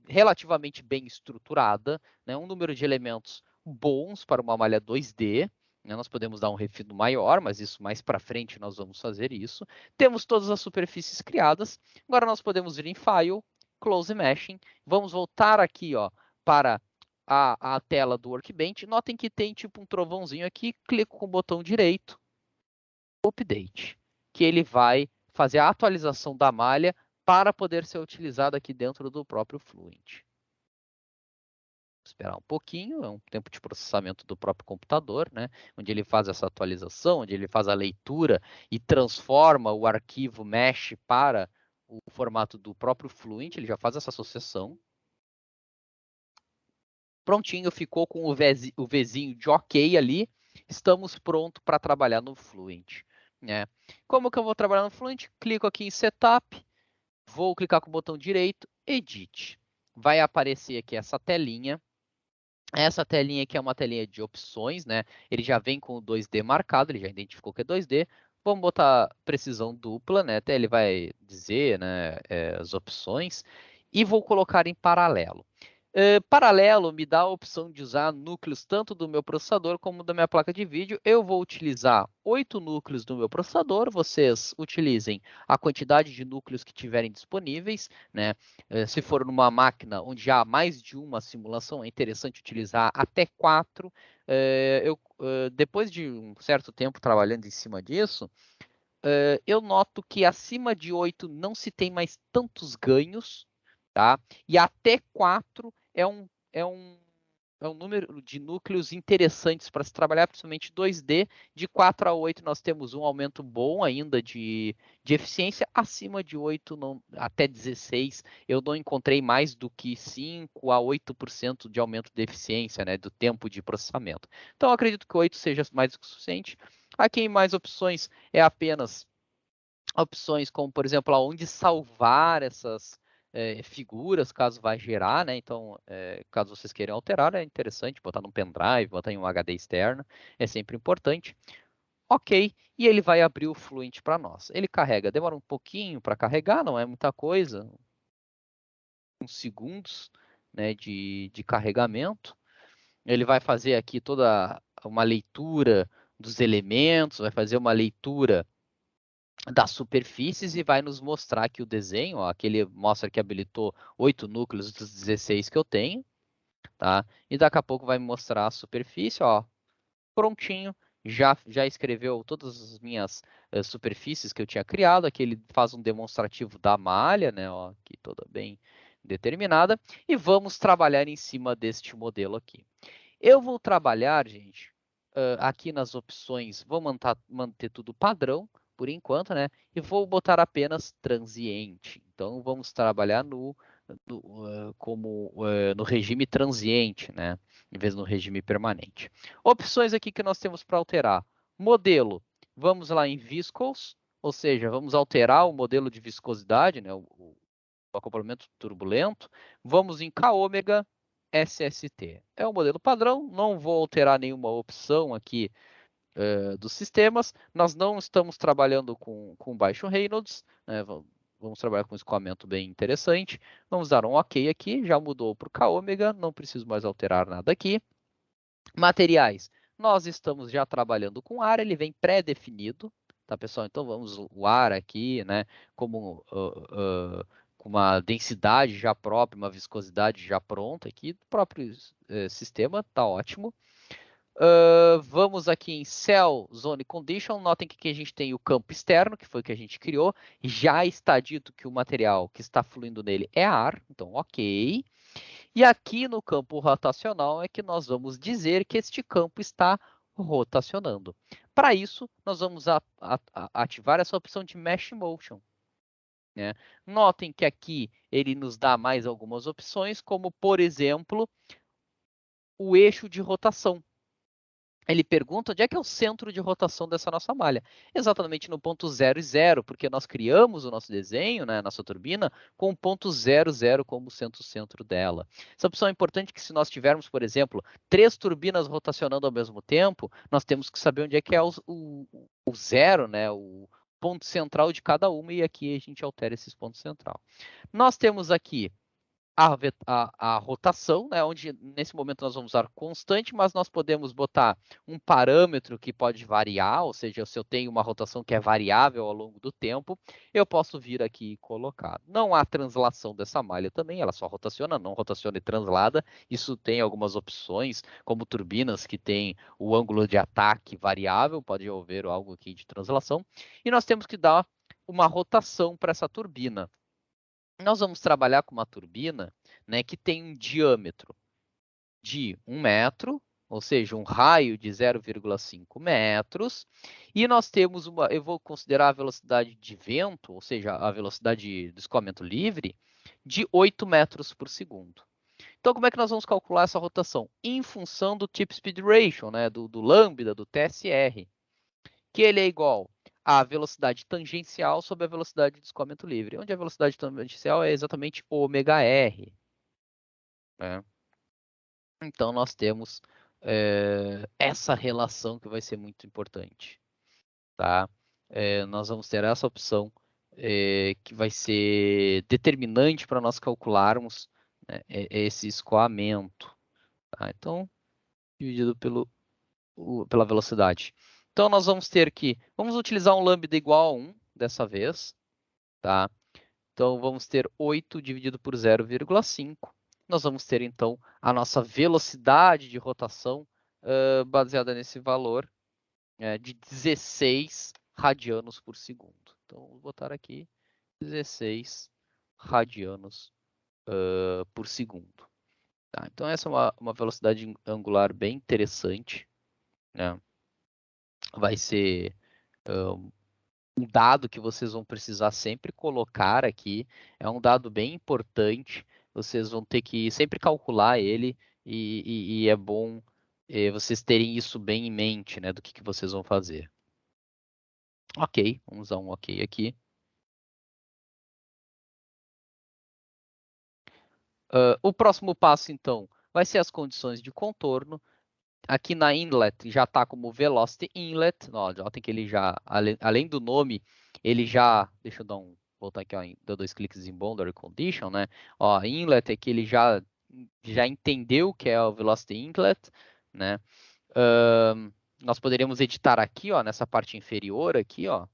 relativamente bem estruturada, né? Um número de elementos bons para uma malha 2D. Né? Nós podemos dar um refino maior, mas isso mais para frente nós vamos fazer isso. Temos todas as superfícies criadas. Agora nós podemos vir em File, Close Meshing. Vamos voltar aqui, ó, para a tela do Workbench. Notem que tem tipo um trovãozinho aqui. Clico com o botão direito, Update, que ele vai fazer a atualização da malha para poder ser utilizado aqui dentro do próprio Fluent. Vou esperar um pouquinho, é um tempo de processamento do próprio computador, né? Onde ele faz essa atualização, onde ele faz a leitura e transforma o arquivo mesh para o formato do próprio Fluent, ele já faz essa associação. Prontinho, ficou com o Vzinho de OK ali, estamos prontos para trabalhar no Fluent. Né? Como que eu vou trabalhar no Fluent? Clico aqui em Setup, vou clicar com o botão direito, Edit. Vai aparecer aqui essa telinha. Essa telinha aqui é uma telinha de opções, né? Ele já vem com o 2D marcado, ele já identificou que é 2D. Vamos botar precisão dupla, né? Até ele vai dizer, né, as opções. E vou colocar em paralelo. Paralelo me dá a opção de usar núcleos tanto do meu processador como da minha placa de vídeo. Eu vou utilizar 8 núcleos do meu processador. Vocês utilizem a quantidade de núcleos que tiverem disponíveis, né? Se for numa máquina onde há mais de uma simulação, é interessante utilizar até 4. Depois de um certo tempo trabalhando em cima disso, eu noto que acima de 8 não se tem mais tantos ganhos, tá? E até 4 é um número de núcleos interessantes para se trabalhar, principalmente 2D. De 4 a 8 nós temos um aumento bom ainda de eficiência. Acima de 8, não, até 16, eu não encontrei mais do que 5 a 8% de aumento de eficiência, né, do tempo de processamento. Então, eu acredito que 8 seja mais do que o suficiente. Aqui em mais opções é apenas opções como, por exemplo, aonde salvar essas figuras, caso vá gerar, né? Então, caso vocês queiram alterar, é interessante botar num pendrive, botar em um HD externo, é sempre importante. Ok, e ele vai abrir o Fluent para nós. Ele carrega, demora um pouquinho para carregar, não é muita coisa, uns segundos, né, de carregamento. Ele vai fazer aqui toda uma leitura dos elementos, vai fazer uma leitura das superfícies e vai nos mostrar aqui o desenho, ó, aqui ele mostra que habilitou 8 núcleos dos 16 que eu tenho, tá? E daqui a pouco vai me mostrar a superfície, ó, prontinho, já escreveu todas as minhas superfícies que eu tinha criado, aqui ele faz um demonstrativo da malha, né, ó, aqui toda bem determinada, e vamos trabalhar em cima deste modelo aqui. Eu vou trabalhar, gente, aqui nas opções, vou manter tudo padrão, por enquanto, né? E vou botar apenas transiente. Então, vamos trabalhar no regime transiente, né? Em vez do regime permanente. Opções aqui que nós temos para alterar. Modelo, vamos lá em Viscous, ou seja, vamos alterar o modelo de viscosidade, né? O acoplamento turbulento. Vamos em Kômega, SST. É o modelo padrão, não vou alterar nenhuma opção aqui dos sistemas. Nós não estamos trabalhando com baixo Reynolds, né? Vamos trabalhar com um escoamento bem interessante. Vamos dar um OK aqui, já mudou para o Kômega, não preciso mais alterar nada aqui. Materiais, nós estamos já trabalhando com ar, ele vem pré-definido, tá pessoal? Então vamos o ar aqui, né, como com uma densidade já própria, uma viscosidade já pronta aqui, do próprio sistema, tá ótimo. Vamos aqui em Cell Zone Condition, notem que aqui a gente tem o campo externo, que foi o que a gente criou, já está dito que o material que está fluindo nele é ar, então ok. E aqui no campo rotacional é que nós vamos dizer que este campo está rotacionando. Para isso, nós vamos ativar essa opção de Mesh Motion. Né? Notem que aqui ele nos dá mais algumas opções, como, por exemplo, o eixo de rotação. Ele pergunta onde é que é o centro de rotação dessa nossa malha. Exatamente no ponto 0 e 0, porque nós criamos o nosso desenho, né, nossa turbina, com o ponto 0, 0 como centro dela. Essa opção é importante que se nós tivermos, por exemplo, 3 turbinas rotacionando ao mesmo tempo, nós temos que saber onde é que é o 0, né, o ponto central de cada uma, e aqui a gente altera esses pontos central. Nós temos aqui a rotação, né, onde nesse momento nós vamos usar constante, mas nós podemos botar um parâmetro que pode variar, ou seja, se eu tenho uma rotação que é variável ao longo do tempo, eu posso vir aqui e colocar. Não há translação dessa malha também, ela só rotaciona, não rotaciona e translada. Isso tem algumas opções, como turbinas que tem o ângulo de ataque variável, pode haver algo aqui de translação, e nós temos que dar uma rotação para essa turbina. Nós vamos trabalhar com uma turbina, né, que tem um diâmetro de 1 metro, ou seja, um raio de 0,5 metros, e nós temos eu vou considerar a velocidade de vento, ou seja, a velocidade do escoamento livre, de 8 metros por segundo. Então, como é que nós vamos calcular essa rotação? Em função do Tip Speed Ratio, né, do lambda, do TSR, que ele é igual à velocidade tangencial sobre a velocidade de escoamento livre, onde a velocidade tangencial é exatamente ômega-r. Né? Então, nós temos essa relação que vai ser muito importante. Tá? Nós vamos ter essa opção que vai ser determinante para nós calcularmos, né, esse escoamento. Tá? Então, dividido pela velocidade. Então, nós vamos ter que... Vamos utilizar um lambda igual a 1 dessa vez. Tá? Então, vamos ter 8 dividido por 0,5. Nós vamos ter, então, a nossa velocidade de rotação baseada nesse valor de 16 radianos por segundo. Então, vou botar aqui 16 radianos por segundo. Tá? Então, essa é uma velocidade angular bem interessante. Né? Vai ser um dado que vocês vão precisar sempre colocar aqui. É um dado bem importante. Vocês vão ter que sempre calcular ele e é bom vocês terem isso bem em mente, né, do que vocês vão fazer. Ok, vamos dar um ok aqui. O próximo passo, então, vai ser as condições de contorno. Aqui na inlet já está como velocity inlet. Notem que ele já, além do nome, ele já... Deixa eu voltar aqui, ó, dar 2 cliques em boundary condition, né? Ó, inlet é que ele já entendeu o que é o velocity inlet, né? Nós poderíamos editar aqui, ó, nessa parte inferior aqui, ó,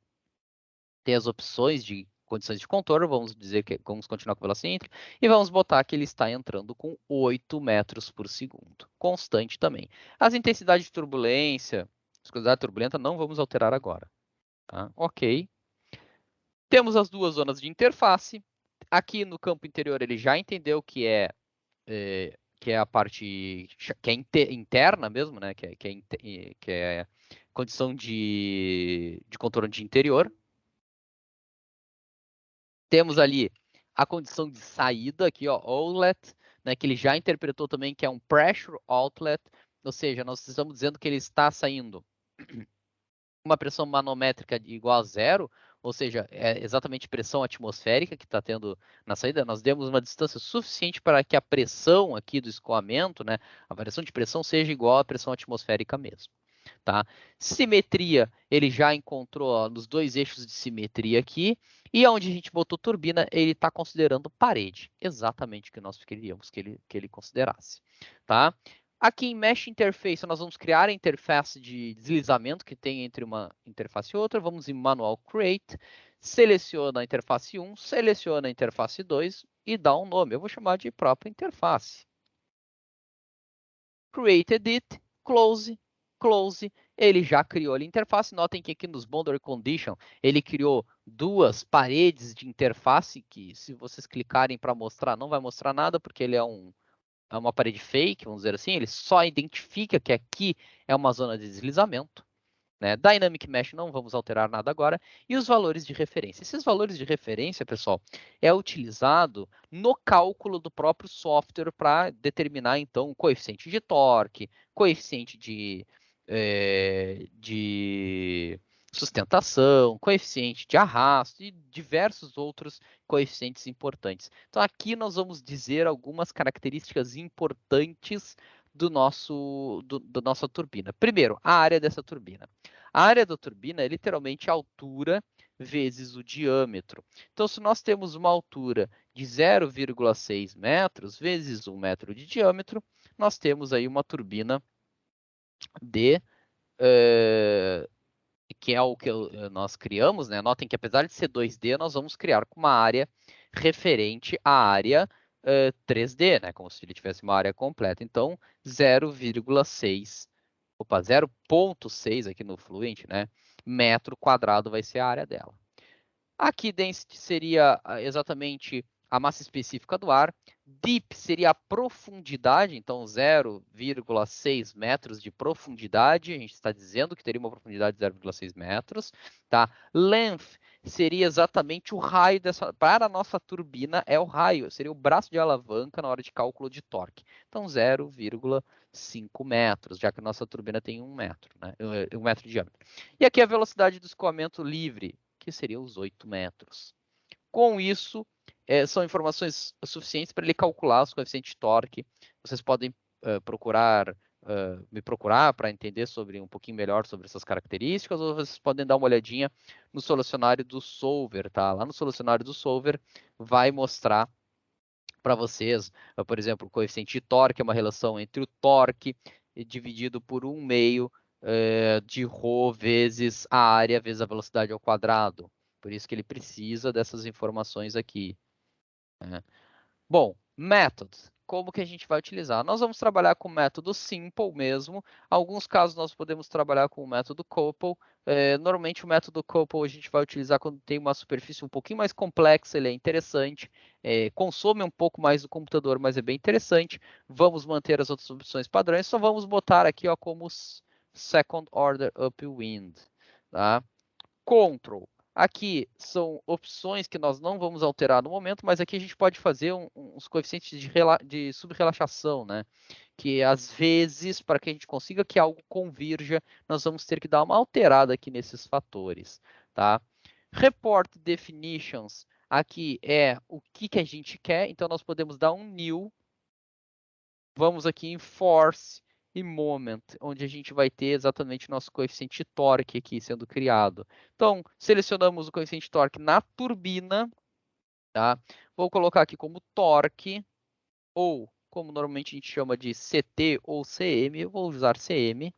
ter as opções de condições de contorno, vamos dizer que vamos continuar com o velocímetro, e vamos botar que ele está entrando com 8 metros por segundo, constante também. As intensidades de turbulência, viscosidade turbulenta, não vamos alterar agora. Tá? Ok. Temos as duas zonas de interface. Aqui no campo interior ele já entendeu que é a parte que é interna mesmo, né? Que é condição de contorno de interior. Temos ali a condição de saída aqui, ó, outlet, né, que ele já interpretou também que é um pressure outlet, ou seja, nós estamos dizendo que ele está saindo uma pressão manométrica igual a zero, ou seja, é exatamente pressão atmosférica que está tendo na saída. Nós demos uma distância suficiente para que a pressão aqui do escoamento, né, a variação de pressão seja igual à pressão atmosférica mesmo. Tá? Simetria, ele já encontrou ó, nos dois eixos de simetria aqui, e onde a gente botou turbina, ele está considerando parede, exatamente o que nós queríamos que ele considerasse. Tá? Aqui em Mesh Interface, nós vamos criar a interface de deslizamento que tem entre uma interface e outra. Vamos em Manual Create, seleciona a interface 1, seleciona a interface 2 e dá um nome. Eu vou chamar de própria interface. Create Edit, Close, Close. Ele já criou a interface. Notem que aqui nos Boundary Condition, ele criou duas paredes de interface que, se vocês clicarem para mostrar, não vai mostrar nada, porque ele é uma parede fake, vamos dizer assim, ele só identifica que aqui é uma zona de deslizamento. Né? Dynamic Mesh não vamos alterar nada agora. E os valores de referência. Esses valores de referência, pessoal, é utilizado no cálculo do próprio software para determinar, então, o coeficiente de torque, coeficiente de sustentação, coeficiente de arrasto e diversos outros coeficientes importantes. Então, aqui nós vamos dizer algumas características importantes da nossa turbina. Primeiro, a área dessa turbina. A área da turbina é literalmente a altura vezes o diâmetro. Então, se nós temos uma altura de 0,6 metros vezes 1 metro de diâmetro, nós temos aí uma turbina de que é o que nós criamos, né? Notem que apesar de ser 2D, nós vamos criar com uma área referente à área 3D, né? Como se ele tivesse uma área completa. Então, 0,6, opa, 0,6 aqui no Fluent, né? Metro quadrado vai ser a área dela. Aqui density seria exatamente a massa específica do ar. Deep seria a profundidade, então 0,6 metros de profundidade. A gente está dizendo que teria uma profundidade de 0,6 metros. Tá? Length seria exatamente o raio dessa. Para a nossa turbina, é o raio, seria o braço de alavanca na hora de cálculo de torque. Então 0,5 metros, já que a nossa turbina tem 1 metro, né? 1 metro de diâmetro. E aqui a velocidade do escoamento livre, que seria os 8 metros. Com isso, são informações suficientes para ele calcular os coeficientes de torque. Vocês podem me procurar para entender sobre um pouquinho melhor sobre essas características, ou vocês podem dar uma olhadinha no solucionário do Solver, tá? Lá no solucionário do Solver vai mostrar para vocês, por exemplo, o coeficiente de torque é uma relação entre o torque dividido por 1/2 de ρ vezes a área vezes a velocidade ao quadrado. Por isso que ele precisa dessas informações aqui. Né? Bom, methods. Como que a gente vai utilizar? Nós vamos trabalhar com o método simple mesmo. Alguns casos nós podemos trabalhar com o método couple. Normalmente o método couple a gente vai utilizar quando tem uma superfície um pouquinho mais complexa, ele é interessante. Consome um pouco mais do computador, mas é bem interessante. Vamos manter as outras opções padrões, só vamos botar aqui ó, como second order upwind. Tá? Control. Aqui são opções que nós não vamos alterar no momento, mas aqui a gente pode fazer uns coeficientes de subrelaxação, né? Que às vezes, para que a gente consiga que algo convirja, nós vamos ter que dar uma alterada aqui nesses fatores, tá? Report definitions, aqui é o que a gente quer, então nós podemos dar um new, vamos aqui em force e moment, onde a gente vai ter exatamente o nosso coeficiente de torque aqui sendo criado. Então, selecionamos o coeficiente de torque na turbina, tá? Vou colocar aqui como torque, ou como normalmente a gente chama de CT ou CM, eu vou usar CM,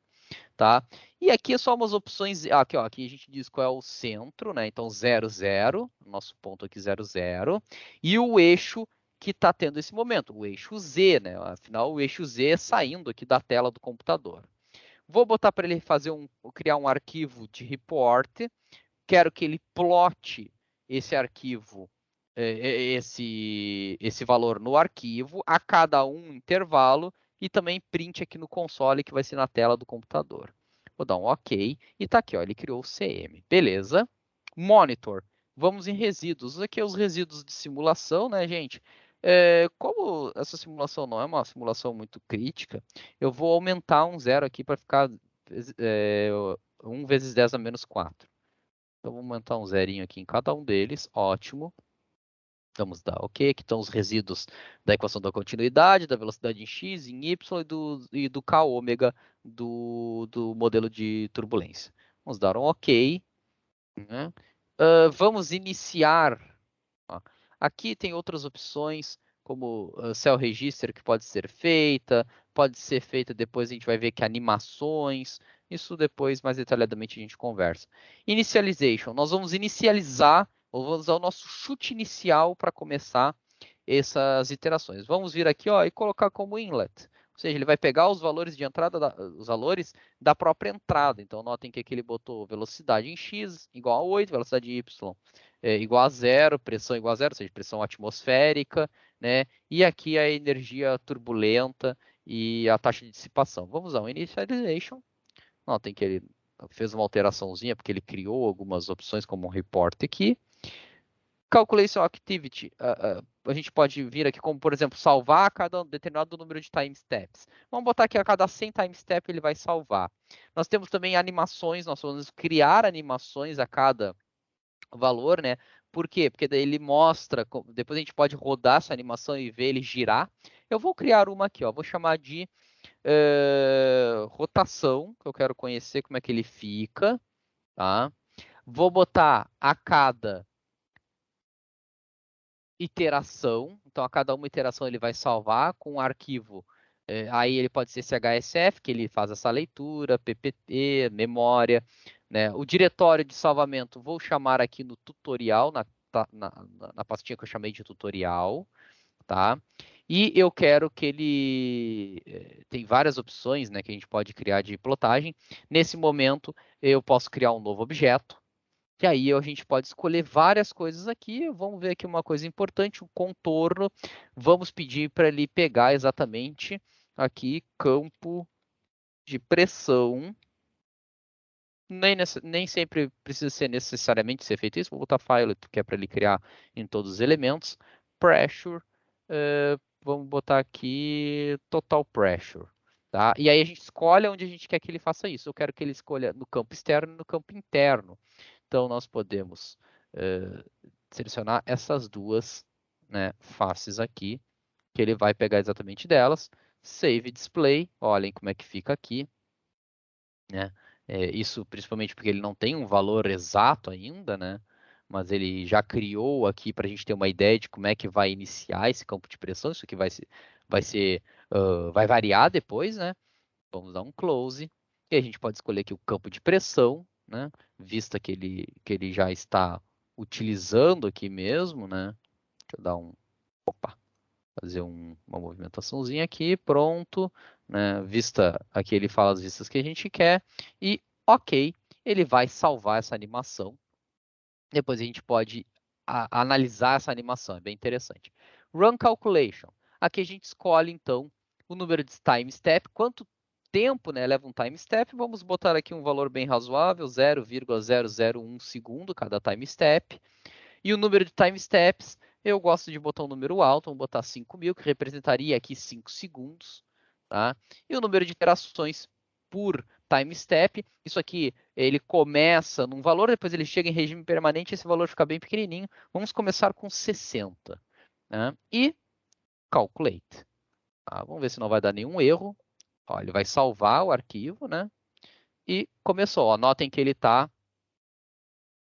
tá? E aqui é só umas opções, aqui, ó, aqui a gente diz qual é o centro, né? Então 0, 0, nosso ponto aqui 0, 0, e o eixo que está tendo esse momento, o eixo Z, né? Afinal, o eixo Z é saindo aqui da tela do computador. Vou botar para ele criar um arquivo de report. Quero que ele plote esse arquivo, esse valor no arquivo a cada um intervalo e também print aqui no console que vai ser na tela do computador. Vou dar um OK e está aqui, ó, ele criou o CM. Beleza. Monitor. Vamos em resíduos. Aqui é os resíduos de simulação, né, gente? Como essa simulação não é uma simulação muito crítica, eu vou aumentar um zero aqui para ficar 1 vezes 10 a menos 4. Então, vamos aumentar um zerinho aqui em cada um deles. Ótimo. Vamos dar OK. Aqui estão os resíduos da equação da continuidade, da velocidade em x, em y e do k ômega do modelo de turbulência. Vamos dar um OK. Né? Vamos iniciar. Ó. Aqui tem outras opções, como Cell Register, que pode ser feita depois, a gente vai ver que animações, isso depois mais detalhadamente a gente conversa. Initialization, nós vamos inicializar, ou vamos usar o nosso chute inicial para começar essas iterações. Vamos vir aqui ó, e colocar como inlet. Ou seja, ele vai pegar os valores de entrada, os valores da própria entrada. Então, notem que aqui ele botou velocidade em x igual a 8, velocidade em y igual a 0, pressão igual a 0, ou seja, pressão atmosférica, né? E aqui a energia turbulenta e a taxa de dissipação. Vamos usar o initialization. Notem que ele fez uma alteraçãozinha, porque ele criou algumas opções como um report aqui. Calculation Activity, a gente pode vir aqui como, por exemplo, salvar a cada determinado número de time steps. Vamos botar aqui a cada 100 time steps ele vai salvar. Nós temos também animações, nós vamos criar animações a cada valor, né? Por quê? Porque daí ele mostra, depois a gente pode rodar essa animação e ver ele girar. Eu vou criar uma aqui, ó, vou chamar de rotação, que eu quero conhecer como é que ele fica, tá? Vou botar a cada iteração. Então, a cada uma iteração ele vai salvar com um arquivo. Aí ele pode ser CHSF, que ele faz essa leitura, PPT, memória. Né? O diretório de salvamento, vou chamar aqui no tutorial, na pastinha que eu chamei de tutorial. Tá? E eu quero que ele... tem várias opções, né, que a gente pode criar de plotagem. Nesse momento, eu posso criar um novo objeto. E aí a gente pode escolher várias coisas aqui. Vamos ver aqui uma coisa importante, o contorno. Vamos pedir para ele pegar exatamente aqui campo de pressão. Nem sempre precisa ser necessariamente ser feito isso. Vou botar file, que é para ele criar em todos os elementos. Pressure, vamos botar aqui total pressure. Tá? E aí a gente escolhe onde a gente quer que ele faça isso. Eu quero que ele escolha no campo externo e no campo interno. Então, nós podemos selecionar essas duas, né, faces aqui, que ele vai pegar exatamente delas. Save Display, olhem como é que fica aqui. Né? Isso principalmente porque ele não tem um valor exato ainda, né? Mas ele já criou aqui para a gente ter uma ideia de como é que vai iniciar esse campo de pressão. Isso aqui vai variar depois, né? Vamos dar um close. E a gente pode escolher aqui o campo de pressão, né? Vista que ele já está utilizando aqui mesmo, né? Deixa eu dar opa, fazer uma movimentaçãozinha aqui, pronto, né? Vista aqui ele fala as vistas que a gente quer e ok, ele vai salvar essa animação. Depois a gente pode analisar essa animação, é bem interessante. Run Calculation. Aqui a gente escolhe então o número de time step, quanto tempo, né, leva um time step. Vamos botar aqui um valor bem razoável, 0,001 segundo cada time step. E o número de time steps, eu gosto de botar um número alto, vamos botar 5.000, que representaria aqui 5 segundos. Tá? E o número de iterações por time step, isso aqui ele começa num valor, depois ele chega em regime permanente, esse valor fica bem pequenininho. Vamos começar com 60. Né? E calculate. Tá? Vamos ver se não vai dar nenhum erro. Ó, ele vai salvar o arquivo, né? E começou. Ó, notem que ele está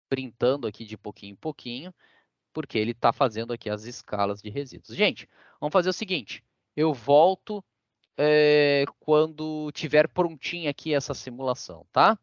printando aqui de pouquinho em pouquinho, porque ele está fazendo aqui as escalas de resíduos. Gente, vamos fazer o seguinte, eu volto quando tiver prontinha aqui essa simulação, tá?